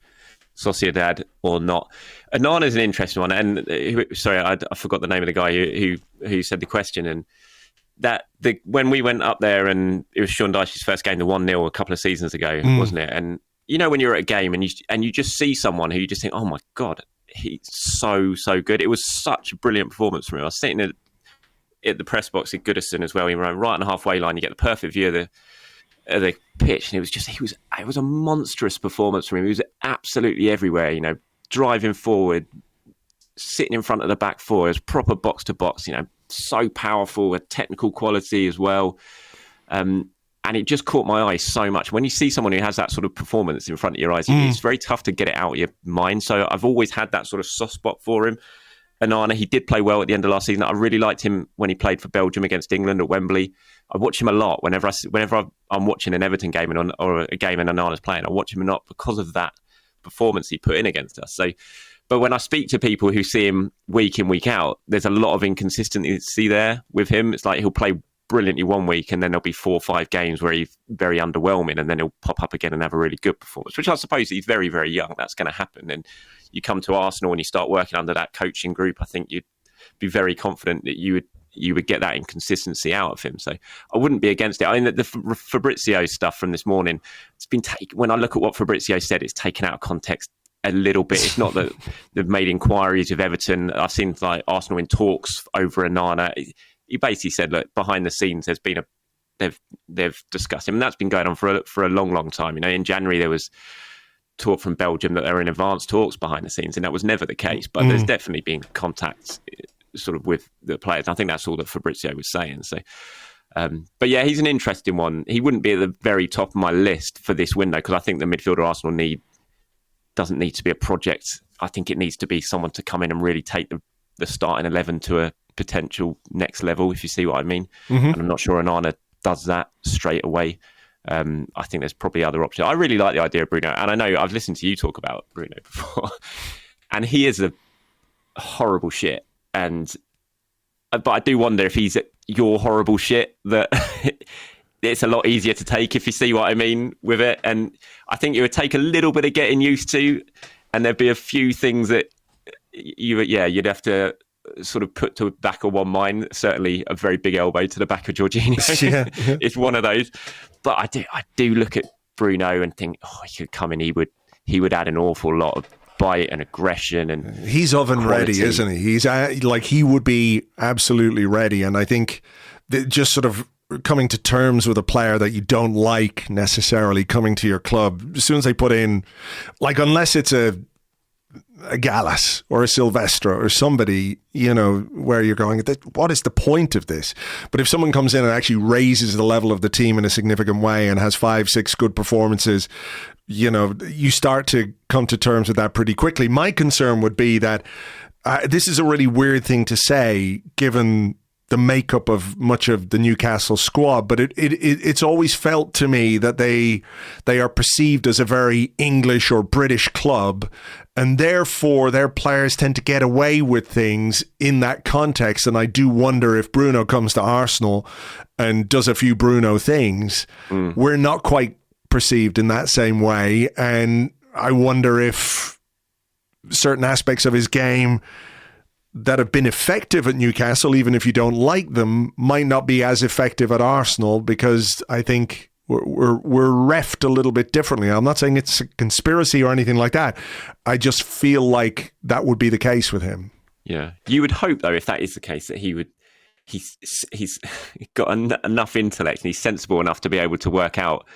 Sociedad or not. Onana is an interesting one. And I forgot the name of the guy who said the question. And when we went up there, and it was Sean Dyche's first game, the 1-0 a couple of seasons ago, wasn't it? And when you're at a game and you just see someone who you just think, oh my God, he's so good. It was such a brilliant performance from him. I was sitting at the press box at Goodison as well. He ran right on the halfway line. You get the perfect view of the pitch, and it was a monstrous performance from him. He was absolutely everywhere. Driving forward, sitting in front of the back four, it was proper box to box. So powerful, a technical quality as well. And it just caught my eye so much. When you see someone who has that sort of performance in front of your eyes, it's very tough to get it out of your mind. So I've always had that sort of soft spot for him. Onana, he did play well at the end of last season. I really liked him when he played for Belgium against England at Wembley. I watch him a lot whenever I'm watching an Everton game or a game and Onana's playing. I watch him a lot because of that performance he put in against us. So, but when I speak to people who see him week in, week out, there's a lot of inconsistency there with him. It's like he'll play brilliantly one week and then there'll be 4 or 5 games where he's very underwhelming, and then he'll pop up again and have a really good performance, which I suppose he's very, very young. That's going to happen. And you come to Arsenal and you start working under that coaching group, I think you'd be very confident that you would get that inconsistency out of him. So I wouldn't be against it. I mean, the Fabrizio stuff from this morning, it's been when I look at what Fabrizio said, it's taken out of context a little bit. It's not that they've made inquiries of Everton. I've seen like Arsenal in talks over Onana. He basically said, look, behind the scenes, there's been they've discussed him, and that's been going on for a long, long time. In January there was talk from Belgium that they were in advanced talks behind the scenes, and that was never the case. But there's definitely been contacts sort of with the players. I think that's all that Fabrizio was saying. So, but yeah, he's an interesting one. He wouldn't be at the very top of my list for this window, because I think the midfielder Arsenal doesn't need to be a project. I think it needs to be someone to come in and really take the starting 11 to a potential next level, if you see what I mean. And I'm not sure Onana does that straight away. I think there's probably other options. I really like the idea of Bruno, and I know I've listened to you talk about Bruno before, and he is a horrible shit. But I do wonder if he's your horrible shit, that it's a lot easier to take, if you see what I mean with it. And I think it would take a little bit of getting used to, and there'd be a few things that you'd have to sort of put to the back of one mind. Certainly, a very big elbow to the back of Jorginho. Yeah. It's one of those. But I do look at Bruno and think, he could come in. He would add an awful lot of bite and aggression, and he's oven quality. ready, isn't he? He's he would be absolutely ready. And I think that just sort of coming to terms with a player that you don't like necessarily coming to your club, as soon as they put in, unless it's a Gallas or a Silvestre or somebody, where you're going, what is the point of this? But if someone comes in and actually raises the level of the team in a significant way and has 5-6 good performances, you start to come to terms with that pretty quickly. My concern would be that this is a really weird thing to say, given the makeup of much of the Newcastle squad, but it's always felt to me that they are perceived as a very English or British club, and therefore their players tend to get away with things in that context. And I do wonder if Bruno comes to Arsenal and does a few Bruno things, we're not quite perceived in that same way. And I wonder if certain aspects of his game that have been effective at Newcastle, even if you don't like them, might not be as effective at Arsenal, because I think we're reffed a little bit differently. I'm not saying it's a conspiracy or anything like that. I just feel like that would be the case with him. Yeah. You would hope, though, if that is the case, that he's got enough intellect and he's sensible enough to be able to work out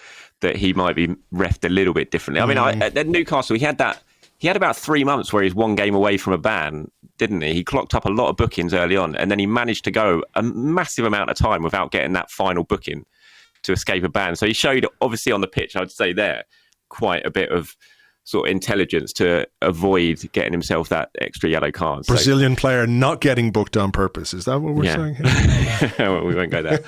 that he might be reffed a little bit differently. I mean, at Newcastle, he had about 3 months where he's one game away from a ban, didn't he? He clocked up a lot of bookings early on, and then he managed to go a massive amount of time without getting that final booking to escape a ban. So he showed, obviously on the pitch, I'd say there, quite a bit of sort of intelligence to avoid getting himself that extra yellow card. Brazilian player not getting booked on purpose. Is that what we're saying? Well, we won't go there.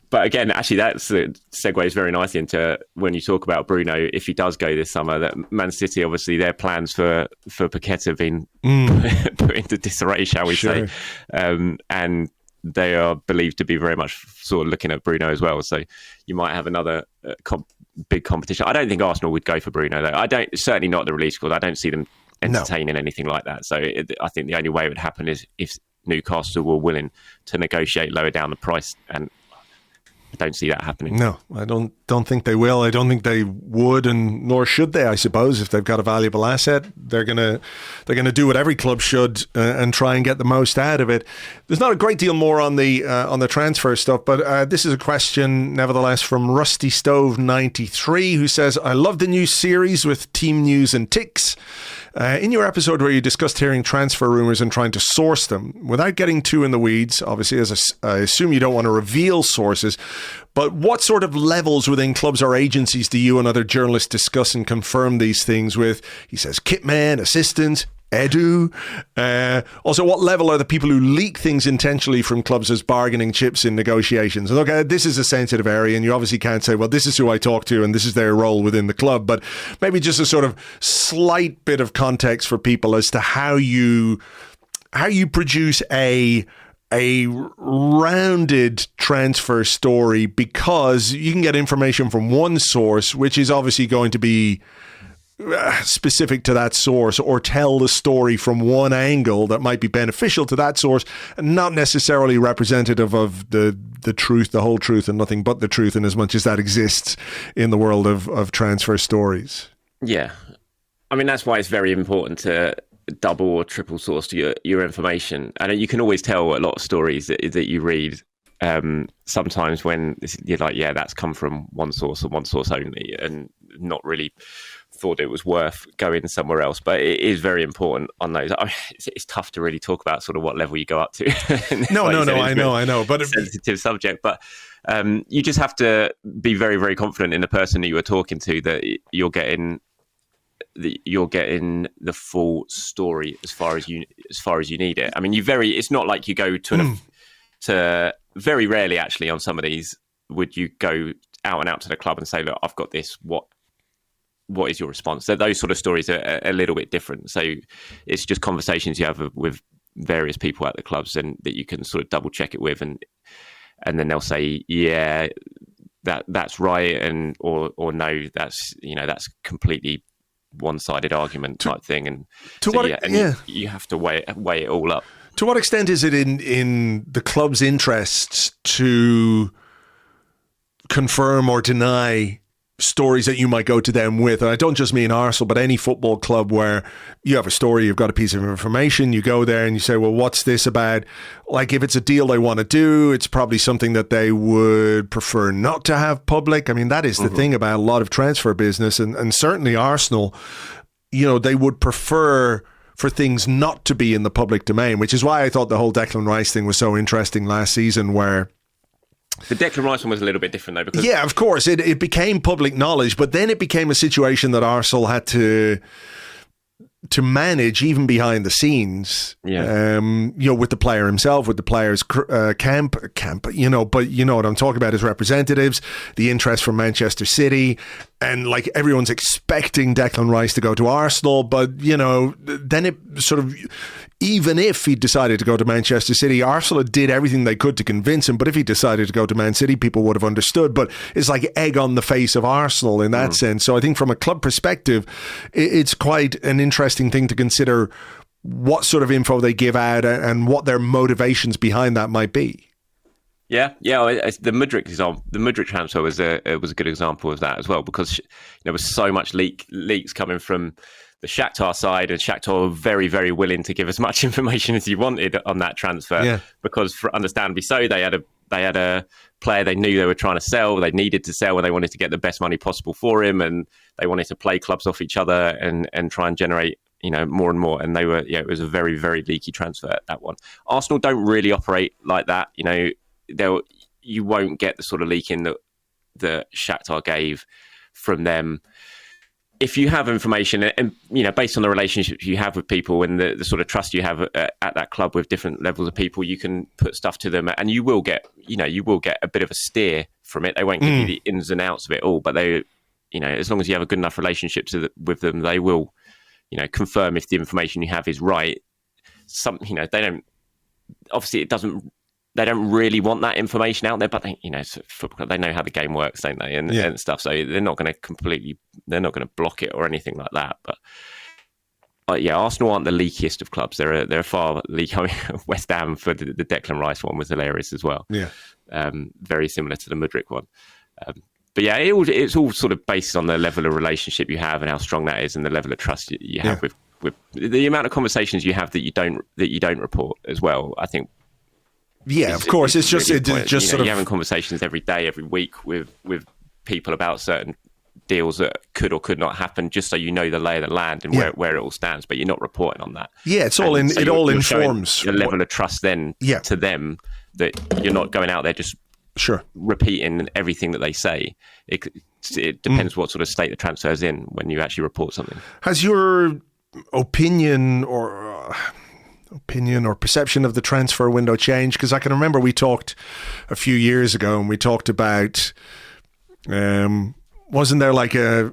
But again, actually, that segues very nicely into when you talk about Bruno, if he does go this summer, that Man City, obviously, their plans for Paqueta have been put into disarray, shall we say. And they are believed to be very much sort of looking at Bruno as well. So you might have another big competition. I don't think Arsenal would go for Bruno, though. Certainly not the release clause. I don't see them entertaining anything like that. So I think the only way it would happen is if Newcastle were willing to negotiate lower down the price, and I don't see that happening. No, I don't think they will. I don't think they would, and nor should they, I suppose. If they've got a valuable asset, they're gonna do what every club should and try and get the most out of it. There's not a great deal more on the transfer stuff, but this is a question nevertheless from Rusty Stove 93, who says, I love the new series with team news and ticks. In your episode where you discussed hearing transfer rumours and trying to source them, without getting too in the weeds, obviously, as I assume you don't want to reveal sources, but what sort of levels within clubs or agencies do you and other journalists discuss and confirm these things with? He says kitman, assistants, Edu. Also, what level are the people who leak things intentionally from clubs as bargaining chips in negotiations? And look, this is a sensitive area, and you obviously can't say, well, this is who I talk to and this is their role within the club, but maybe just a sort of slight bit of context for people as to how you produce a rounded transfer story, because you can get information from one source, which is obviously going to be specific to that source, or tell the story from one angle that might be beneficial to that source and not necessarily representative of the truth, the whole truth, and nothing but the truth, in as much as that exists in the world of transfer stories. Yeah. I mean, that's why it's very important to double or triple source your information. And you can always tell a lot of stories that you read sometimes when you're like, yeah, that's come from one source and one source only, and not really thought it was worth going somewhere else. But it is very important on those. It's tough to really talk about sort of what level you go up to. No, I know. But sensitive subject. But you just have to be very, very confident in the person that you are talking to, that you're getting the full story as far as you need it. I mean, it's not like you go to very rarely actually on some of these would you go out and out to the club and say, look, I've got this, what is your response? So those sort of stories are a little bit different. So it's just conversations you have with various people at the clubs, and that you can sort of double check it with, and then they'll say, yeah, that's right, and or no, that's completely one-sided argument type thing. And you have to weigh it all up. To what extent is it in the club's interests to confirm or deny stories that you might go to them with? And I don't just mean Arsenal, but any football club where you have a story, you've got a piece of information, you go there and you say, well, what's this about? Like, if it's a deal they want to do, it's probably something that they would prefer not to have public. I mean, that is the thing about a lot of transfer business, and certainly Arsenal, they would prefer for things not to be in the public domain, which is why I thought the whole Declan Rice thing was so interesting last season, where the Declan Rice one was a little bit different, though. Because of course, it became public knowledge, but then it became a situation that Arsenal had to manage even behind the scenes, with the player himself, with the player's camp, but you know what I'm talking about, his representatives, the interest from Manchester City, and like everyone's expecting Declan Rice to go to Arsenal, but then it sort of, even if he decided to go to Manchester City, Arsenal did everything they could to convince him, but if he decided to go to Man City, people would have understood, but it's like egg on the face of Arsenal in that sense. So I think from a club perspective, it's quite an interesting thing to consider what sort of info they give out and what their motivations behind that might be. Yeah. The Mudryk transfer was a good example of that as well, because there was so much leaks coming from the Shakhtar side, and Shakhtar were very, very willing to give as much information as you wanted on that transfer, because, for understandably so, they had a player they knew they were trying to sell, they needed to sell, and they wanted to get the best money possible for him, and they wanted to play clubs off each other and try and generate more and more. And they were, it was a very, very leaky transfer, that one. Arsenal don't really operate like that. You won't get the sort of leaking that Shakhtar gave from them. If you have information and based on the relationships you have with people and the sort of trust you have at that club with different levels of people, you can put stuff to them, and you will get a bit of a steer from it. They won't give you the ins and outs of it all, but they, as long as you have a good enough relationship with them, they will, confirm if the information you have is right. They don't. Obviously, it doesn't. They don't really want that information out there, but they know how the game works, don't they? And stuff. So they're not going to block it or anything like that. But Arsenal aren't the leakiest of clubs. They're far leaky. West Ham for the Declan Rice one was hilarious as well. Yeah, very similar to the Mudryk one. But it's all sort of based on the level of relationship you have and how strong that is, and the level of trust you have with the amount of conversations you have that you don't report as well. I think. Yeah, of course. It's just sort of you're having conversations every day, every week with people about certain deals that could or could not happen, just so you know the lay of the land and where it all stands. But you're not reporting on that. Yeah, it's all it all informs the level of trust then to them, that you're not going out there just repeating everything that they say. It depends what sort of state the transfer is in when you actually report something. Has your opinion or perception of the transfer window change? Because I can remember we talked a few years ago, and we talked about wasn't there like a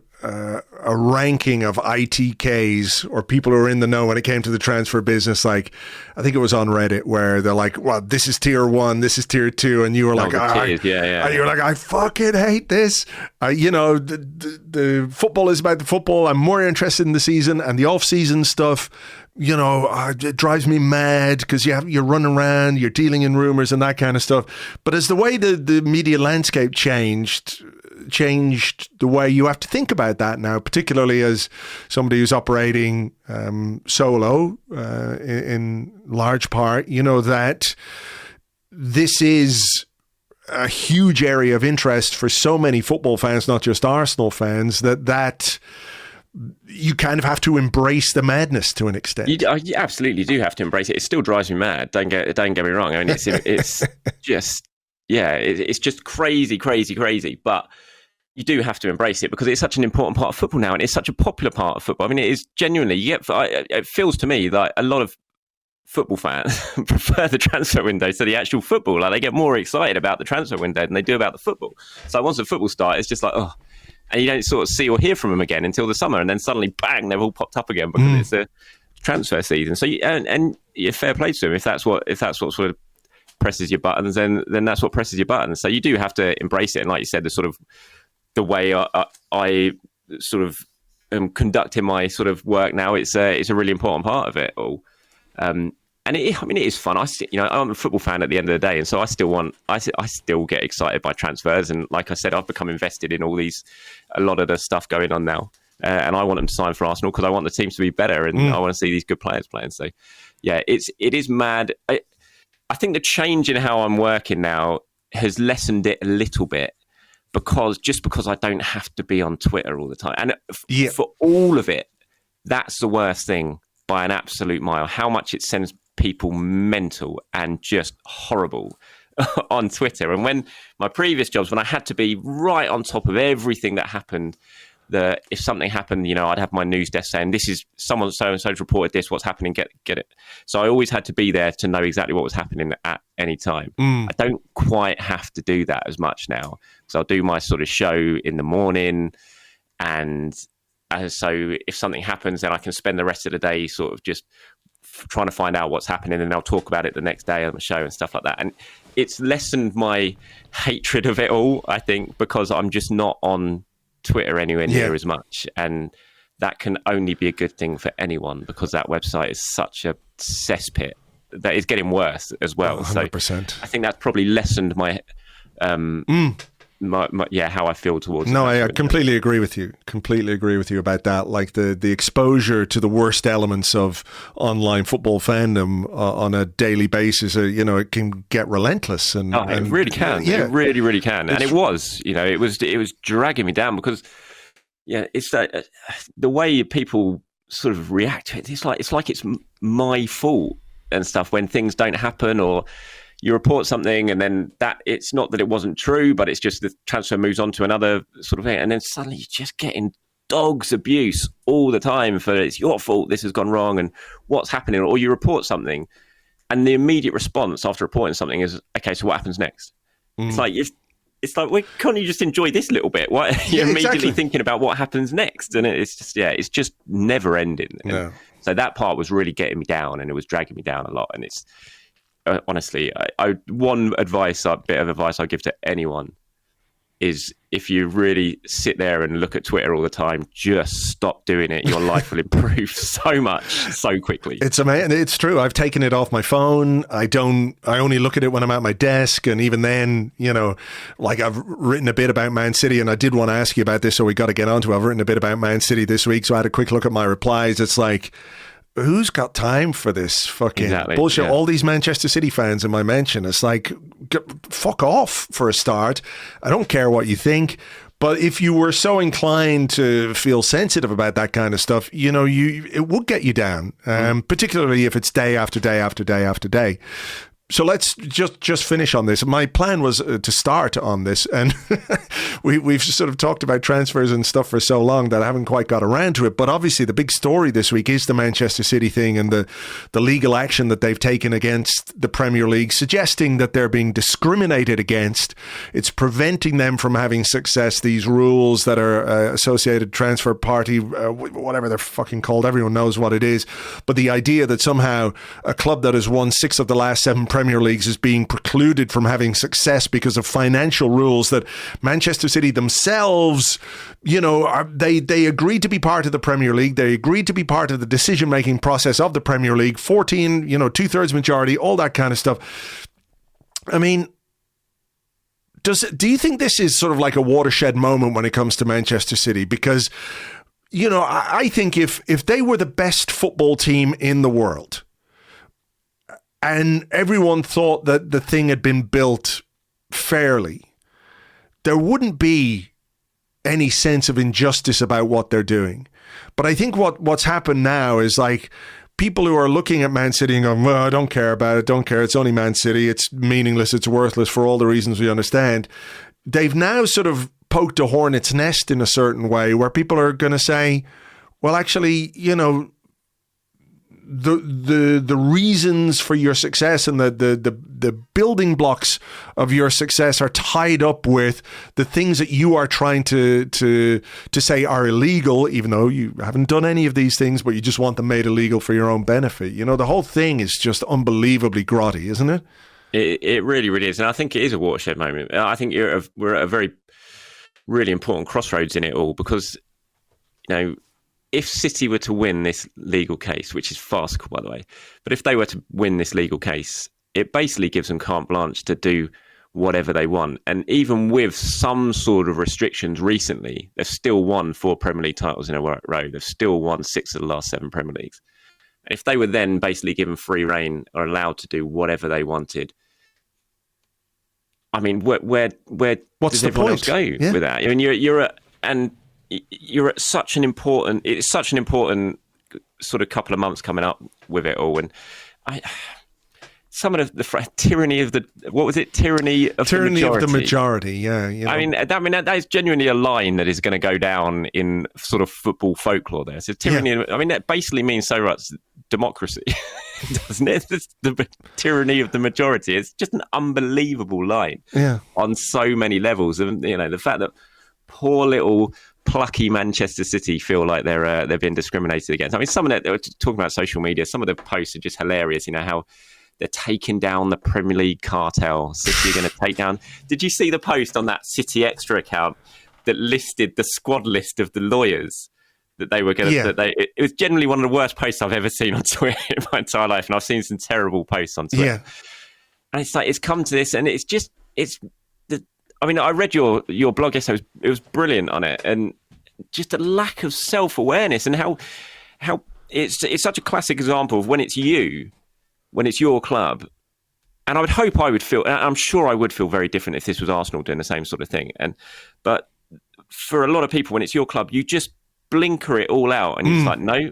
ranking of ITKs, or people who are in the know when it came to the transfer business? Like, I think it was on Reddit, where they're like, well, this is tier 1, this is tier 2, and you were like, you're like, I fucking hate this. The football is about the football. I'm more interested in the season, and the off-season stuff, it drives me mad, because you're running around, you're dealing in rumors and that kind of stuff. But as the way the media landscape changed the way you have to think about that now, particularly as somebody who's operating solo in large part, that this is a huge area of interest for so many football fans, not just Arsenal fans, that you kind of have to embrace the madness to an extent. You absolutely do have to embrace it. It still drives me mad. Don't get me wrong. I mean, it's just it's just crazy. But you do have to embrace it, because it's such an important part of football now, and it's such a popular part of football. I mean, it is genuinely. It feels to me like a lot of football fans prefer the transfer window to the actual football. Like, they get more excited about the transfer window than they do about the football. So once the football starts, it's just like, oh. And you don't sort of see or hear from them again until the summer, and then suddenly, bang, they've all popped up again because it's a transfer season. So, and fair play to them if that's what sort of presses your buttons, then that's what presses your buttons. So you do have to embrace it, and like you said, the way I sort of conducting my sort of work now, it's a really important part of it all. And it is fun. I'm a football fan at the end of the day, and so I still get excited by transfers. And like I said, I've become invested in a lot of the stuff going on now. And I want them to sign for Arsenal because I want the teams to be better, and I want to see these good players playing. So, yeah, it is mad. I think the change in how I'm working now has lessened it a little bit because I don't have to be on Twitter all the time. And for all of it, that's the worst thing by an absolute mile. How much it sends people mental and just horrible on Twitter. And when my previous jobs, when I had to be right on top of everything that happened, if something happened, I'd have my news desk saying, this is someone so-and-so's reported this, what's happening, get it. So I always had to be there to know exactly what was happening at any time. I don't quite have to do that as much now. So I'll do my sort of show in the morning, and so if something happens, then I can spend the rest of the day sort of just trying to find out what's happening, and I'll talk about it the next day on the show and stuff like that. And it's lessened my hatred of it all, I think, because I'm just not on Twitter anywhere near as much. And that can only be a good thing for anyone, because that website is such a cesspit that is getting worse as well. 100%. So I think that's probably lessened my how I feel towards it. No, I completely agree with you. Completely agree with you about that. Like the exposure to the worst elements of online football fandom on a daily basis, it can get relentless. And it really can. Yeah. It really, really can. And it was dragging me down because, it's that the way people sort of react to it. It's like it's my fault and stuff when things don't happen, or you report something and then that it's not that it wasn't true, but it's just the transfer moves on to another sort of thing. And then suddenly you're just getting dog's abuse all the time for it's your fault, this has gone wrong and what's happening. Or you report something and the immediate response after reporting something is, okay, so what happens next? It's like, well, can't you just enjoy this little bit? Why are you immediately thinking about what happens next? And it's just never ending. Yeah. So that part was really getting me down, and it was dragging me down a lot. And it's, honestly, one bit of advice I give to anyone is if you really sit there and look at Twitter all the time, just stop doing it. Your life will improve so much, so quickly. It's amazing. It's true. I've taken it off my phone. I only look at it when I'm at my desk. And even then, like I've written a bit about Man City, and I did want to ask you about this, so we got to get onto it. I've written a bit about Man City this week, so I had a quick look at my replies. It's like, who's got time for this fucking bullshit? Yeah. All these Manchester City fans in my mention, it's like, fuck off for a start. I don't care what you think. But if you were so inclined to feel sensitive about that kind of stuff, it would get you down, particularly if it's day after day after day after day. So let's just finish on this. My plan was to start on this, and we've sort of talked about transfers and stuff for so long that I haven't quite got around to it. But obviously the big story this week is the Manchester City thing and the legal action that they've taken against the Premier League, suggesting that they're being discriminated against. It's preventing them from having success. These rules that are associated transfer party, whatever they're fucking called, everyone knows what it is. But the idea that somehow a club that has won 6 of the last 7 Premier Leagues is being precluded from having success because of financial rules that Manchester City themselves, they agreed to be part of the Premier League. They agreed to be part of the decision-making process of the Premier League. 14, 2/3 majority, all that kind of stuff. I mean, do you think this is sort of like a watershed moment when it comes to Manchester City? Because, I think if they were the best football team in the world, and everyone thought that the thing had been built fairly, there wouldn't be any sense of injustice about what they're doing. But I think what's happened now is like people who are looking at Man City and going, well, I don't care about it, don't care, it's only Man City, it's meaningless, it's worthless for all the reasons we understand. They've now sort of poked a hornet's nest in a certain way where people are going to say, well, actually, the reasons for your success and the building blocks of your success are tied up with the things that you are trying to say are illegal, even though you haven't done any of these things, but you just want them made illegal for your own benefit. The whole thing is just unbelievably grotty, isn't it? It really, really is. And I think it is a watershed moment. I think we're at a very, really important crossroads in it all because, if City were to win this legal case, which is farcical, by the way, but if they were to win this legal case, it basically gives them carte blanche to do whatever they want. And even with some sort of restrictions recently, they've still won 4 Premier League titles in a row. They've still won 6 of the last 7 Premier Leagues. If they were then basically given free rein or allowed to do whatever they wanted, I mean, where What's does the everyone point? else go with that? I mean, you're at such an important. It's such an important sort of couple of months coming up with it all, and some of the tyranny of the tyranny of the majority. Yeah, I mean that is genuinely a line that is going to go down in sort of football folklore. There, so tyranny. Yeah. I mean, that basically means so much democracy, doesn't it? It's the tyranny of the majority. It's just an unbelievable line on so many levels. And the fact that poor little plucky Manchester City feel like they're being discriminated against. I mean, some of it, they were talking about social media. Some of the posts are just hilarious. How they're taking down the Premier League cartel. City are going to take down. Did you see the post on that City Extra account that listed the squad list of the lawyers that they were going to? It was generally one of the worst posts I've ever seen on Twitter in my entire life, and I've seen some terrible posts on Twitter. Yeah. And it's like it's come to this, and it's just I mean, I read your blog yesterday. It was brilliant on it, and just a lack of self-awareness, and how it's such a classic example of when it's your club. And I would hope I would feel, I'm sure I would feel very different if this was Arsenal doing the same sort of thing. But for a lot of people, when it's your club, you just blinker it all out, and it's like, no,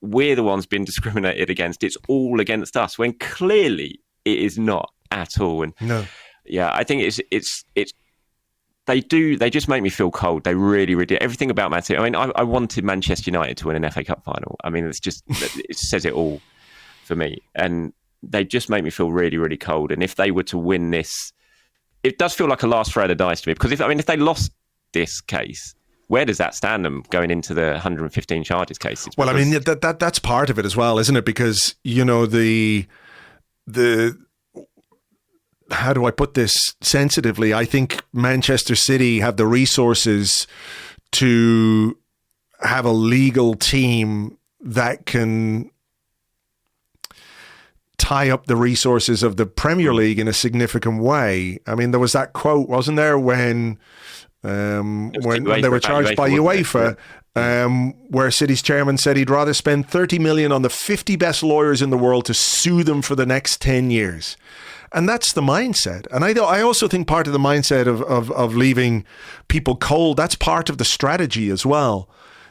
we're the ones being discriminated against. It's all against us, when clearly it is not at all. And no. Yeah, I think they just make me feel cold. They really, really do. Everything about Man City. I mean, I wanted Manchester United to win an FA Cup final. I mean, it says it all for me. And they just make me feel really, really cold. And if they were to win this, it does feel like a last throw of the dice to me. Because if they lost this case, where does that stand them going into the 115 charges cases? Well, I mean, that's part of it as well, isn't it? Because, the how do I put this sensitively? I think Manchester City have the resources to have a legal team that can tie up the resources of the Premier League in a significant way. I mean, there was that quote, wasn't there, when they were charged by UEFA, where City's chairman said he'd rather spend 30 million on the 50 best lawyers in the world to sue them for the next 10 years. And that's the mindset. And I also think part of the mindset of leaving people cold, that's part of the strategy as well.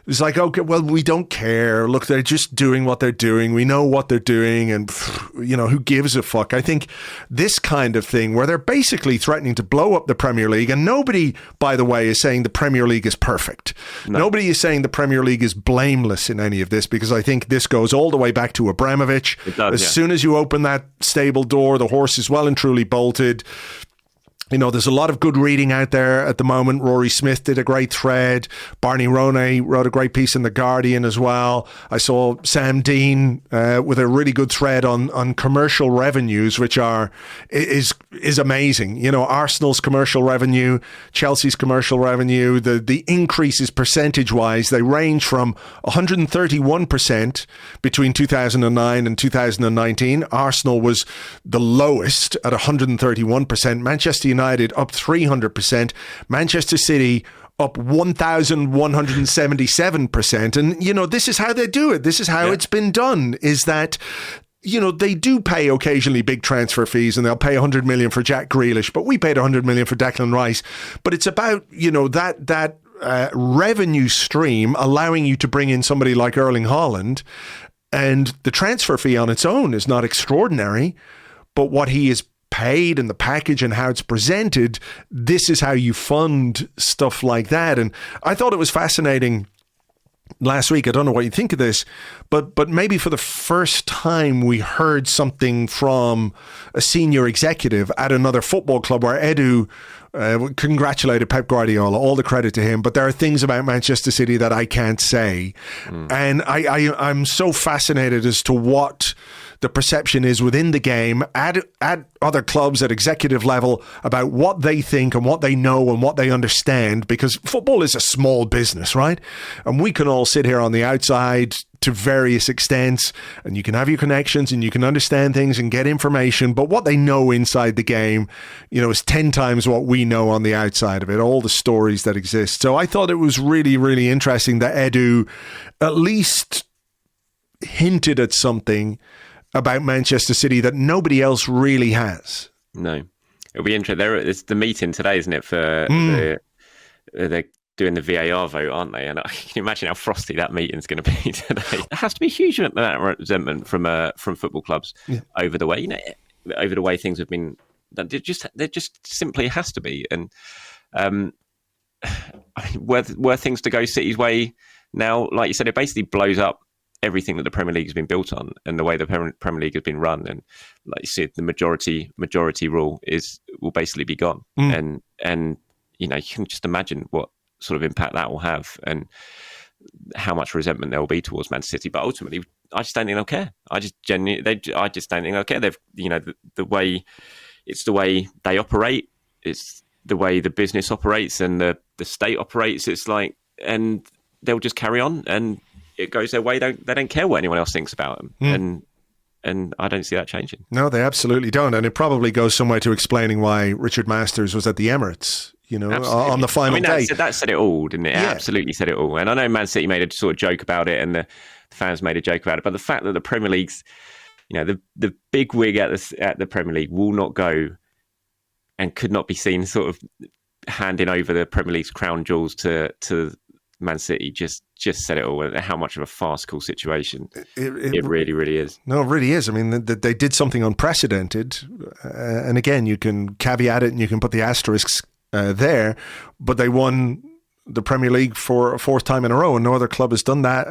It's like, okay, well, we don't care. Look, they're just doing what they're doing. We know what they're doing, and who gives a fuck? I think this kind of thing where they're basically threatening to blow up the Premier League, and nobody, by the way, is saying the Premier League is perfect. No. Nobody is saying the Premier League is blameless in any of this, because I think this goes all the way back to Abramovich. It does, as soon as you open that stable door, the horse is well and truly bolted. There's a lot of good reading out there at the moment. Rory Smith did a great thread. Barney Ronay wrote a great piece in The Guardian as well. I saw Sam Dean with a really good thread on commercial revenues, which is amazing. Arsenal's commercial revenue, Chelsea's commercial revenue, the increases percentage-wise, they range from 131% between 2009 and 2019. Arsenal was the lowest at 131%. Manchester United up 300%, Manchester City up 1,177%. And, this is how they do it. This is how it's been done, is that, they do pay occasionally big transfer fees, and they'll pay 100 million for Jack Grealish, but we paid 100 million for Declan Rice. But it's about, that revenue stream allowing you to bring in somebody like Erling Haaland, and the transfer fee on its own is not extraordinary, but what he is paid and the package and how it's presented, this is how you fund stuff like that. And I thought it was fascinating last week. I don't know what you think of this, but maybe for the first time we heard something from a senior executive at another football club where Edu congratulated Pep Guardiola, all the credit to him, but there are things about Manchester City that I can't say. And I'm so fascinated as to what the perception is within the game, at other clubs at executive level, about what they think and what they know and what they understand, because football is a small business, right? And we can all sit here on the outside to various extents, and you can have your connections and you can understand things and get information, but what they know inside the game, is 10 times what we know on the outside of it, all the stories that exist. So I thought it was really, really interesting that Edu at least hinted at something about Manchester City that nobody else really has. No. It'll be interesting. It's the meeting today, isn't it, for they're doing the VAR vote, aren't they? And I can imagine how frosty that meeting's going to be today. There has to be a huge amount of resentment from football clubs over the way, over the way things have been done. There just simply has to be. And were things to go City's way now, like you said, it basically blows up everything that the Premier League has been built on and the way the Premier League has been run. And like you said, the majority rule will basically be gone. And you can just imagine what sort of impact that will have and how much resentment there will be towards Man City. But ultimately, I just don't think they'll care. I just don't think they'll care. They've, the way they operate, it's the way the business operates and the state operates. It's like, and they'll just carry on and it goes their way. They don't care what anyone else thinks about them. And I don't see that changing. No, they absolutely don't. And it probably goes some way to explaining why Richard Masters was at the Emirates, on the final day. That said it all, didn't it? It absolutely said it all. And I know Man City made a sort of joke about it and the fans made a joke about it. But the fact that the Premier League's, the big wig at the Premier League will not go and could not be seen sort of handing over the Premier League's crown jewels to Man City just said it all. How much of a farcical situation it really, really is. No, it really is. I mean, they did something unprecedented. And again, you can caveat it and you can put the asterisks there, but they won the Premier League for a fourth time in a row, and no other club has done that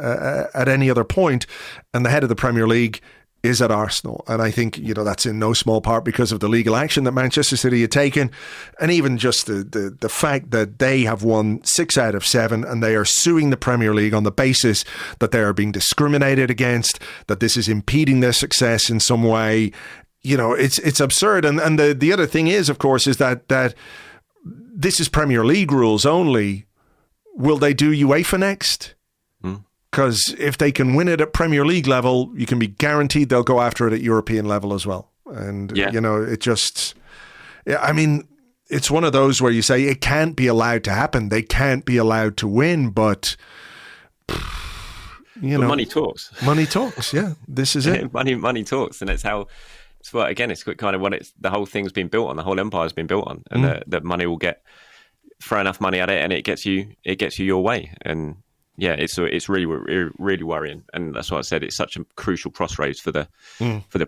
at any other point. And the head of the Premier League is at Arsenal. And I think, that's in no small part because of the legal action that Manchester City had taken. And even just the fact that they have won 6 out of 7 and they are suing the Premier League on the basis that they are being discriminated against, that this is impeding their success in some way. It's absurd. And the other thing is, of course, is that this is Premier League rules only. Will they do UEFA next? Because if they can win it at Premier League level, you can be guaranteed they'll go after it at European level as well. And, it just... I mean, it's one of those where you say it can't be allowed to happen. They can't be allowed to win, but... money talks. Money talks, yeah. This is it. Money talks, and it's what it's kind of what the whole thing's been built on, the whole empire's been built on, and that money will throw enough money at it, and it gets you your way. And yeah, it's really, really worrying, and that's why I said it's such a crucial crossroads for the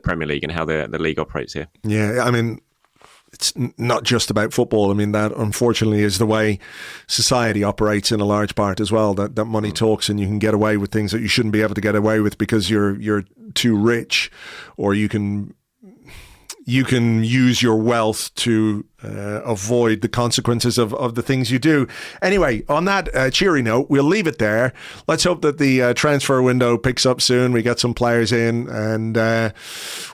Premier League and how the league operates here. Yeah, I mean, it's not just about football. I mean, that unfortunately is the way society operates in a large part as well. That money talks, and you can get away with things that you shouldn't be able to get away with because you're too rich, or you can use your wealth to avoid the consequences of the things you do. Anyway, on that cheery note, we'll leave it there. Let's hope that the transfer window picks up soon. We get some players in, and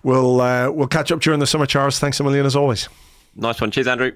we'll catch up during the summer. Charles, thanks a million as always. Nice one. Cheers, Andrew.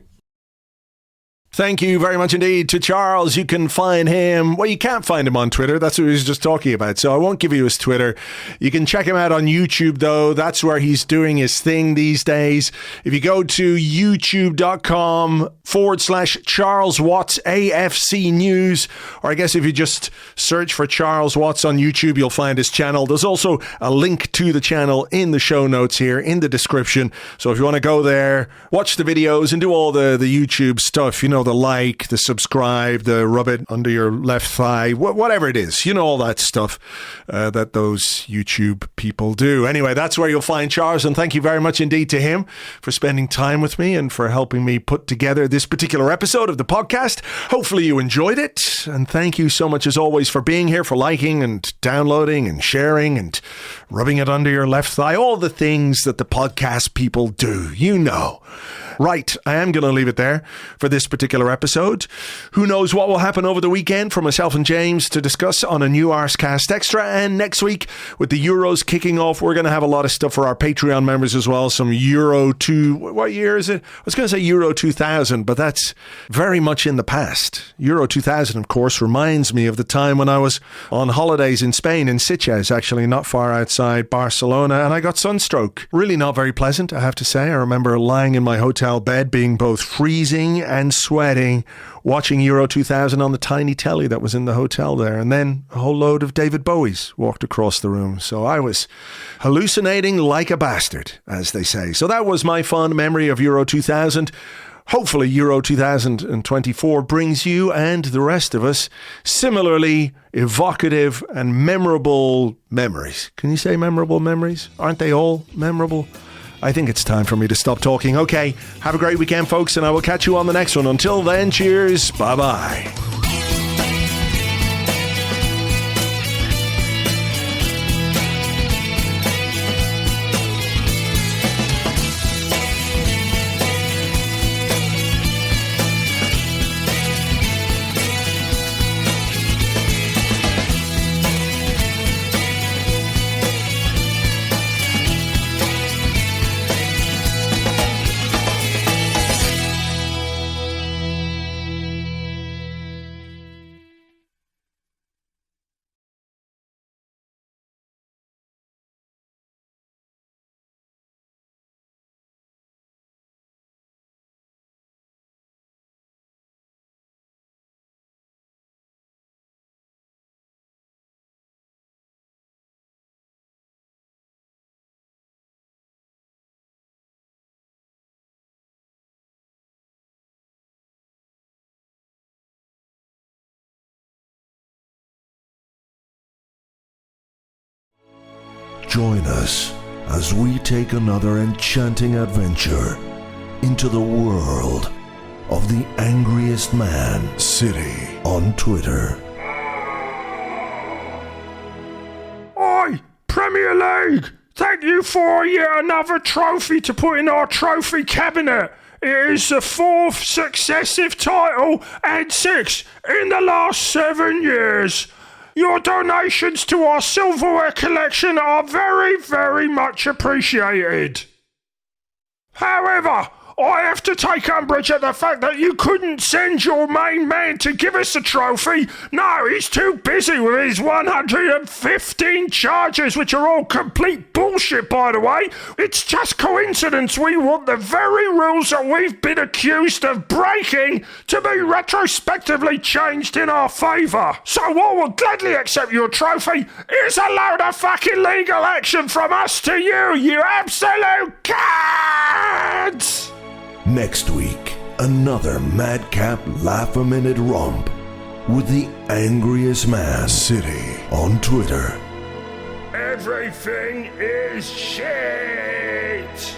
Thank you very much indeed to Charles. You can find him, well, you can't find him on Twitter. That's what he was just talking about. So I won't give you his Twitter. You can check him out on YouTube, though. That's where he's doing his thing these days. If you go to youtube.com/Charles Watts AFC News, or I guess if you just search for Charles Watts on YouTube, you'll find his channel. There's also a link to the channel in the show notes here in the description. So if you want to go there, watch the videos and do all the YouTube stuff, the like, the subscribe, the rub it under your left thigh, whatever it is, all that stuff that those YouTube people do. Anyway, that's where you'll find Charles, and thank you very much indeed to him for spending time with me and for helping me put together this particular episode of the podcast. Hopefully you enjoyed it, and thank you so much as always for being here, for liking and downloading and sharing and rubbing it under your left thigh, all the things that the podcast people do, Right, I am going to leave it there for this particular episode. Who knows what will happen over the weekend for myself and James to discuss on a new Arsecast Extra. And next week, with the Euros kicking off, we're going to have a lot of stuff for our Patreon members as well. Some Euro 2... What year is it? I was going to say Euro 2000, but that's very much in the past. Euro 2000, of course, reminds me of the time when I was on holidays in Spain, in Sitges, actually not far outside Barcelona, and I got sunstroke. Really not very pleasant, I have to say. I remember lying in my hotel bed being both freezing and sweating, watching Euro 2000 on the tiny telly that was in the hotel there, and then a whole load of David Bowies walked across the room. So I was hallucinating like a bastard, as they say. So that was my fond memory of Euro 2000. Hopefully Euro 2024 brings you and the rest of us similarly evocative and memorable memories. Can you say memorable memories? Aren't they all memorable? I think it's time for me to stop talking. Okay, have a great weekend, folks, and I will catch you on the next one. Until then, cheers. Bye-bye. Join us as we take another enchanting adventure into the world of the angriest man city on Twitter. Oi, Premier League! Thank you for yet another trophy to put in our trophy cabinet. It is the fourth successive title and sixth in the last 7 years. Your donations to our silverware collection are very, very much appreciated. However, I have to take umbrage at the fact that you couldn't send your main man to give us the trophy. No, he's too busy with his 115 charges, which are all complete bullshit, by the way. It's just coincidence we want the very rules that we've been accused of breaking to be retrospectively changed in our favour. So what will gladly accept your trophy is a load of fucking legal action from us to you, you absolute cads! Next week, another madcap laugh-a-minute romp with the angriest man city on Twitter. Everything is shit!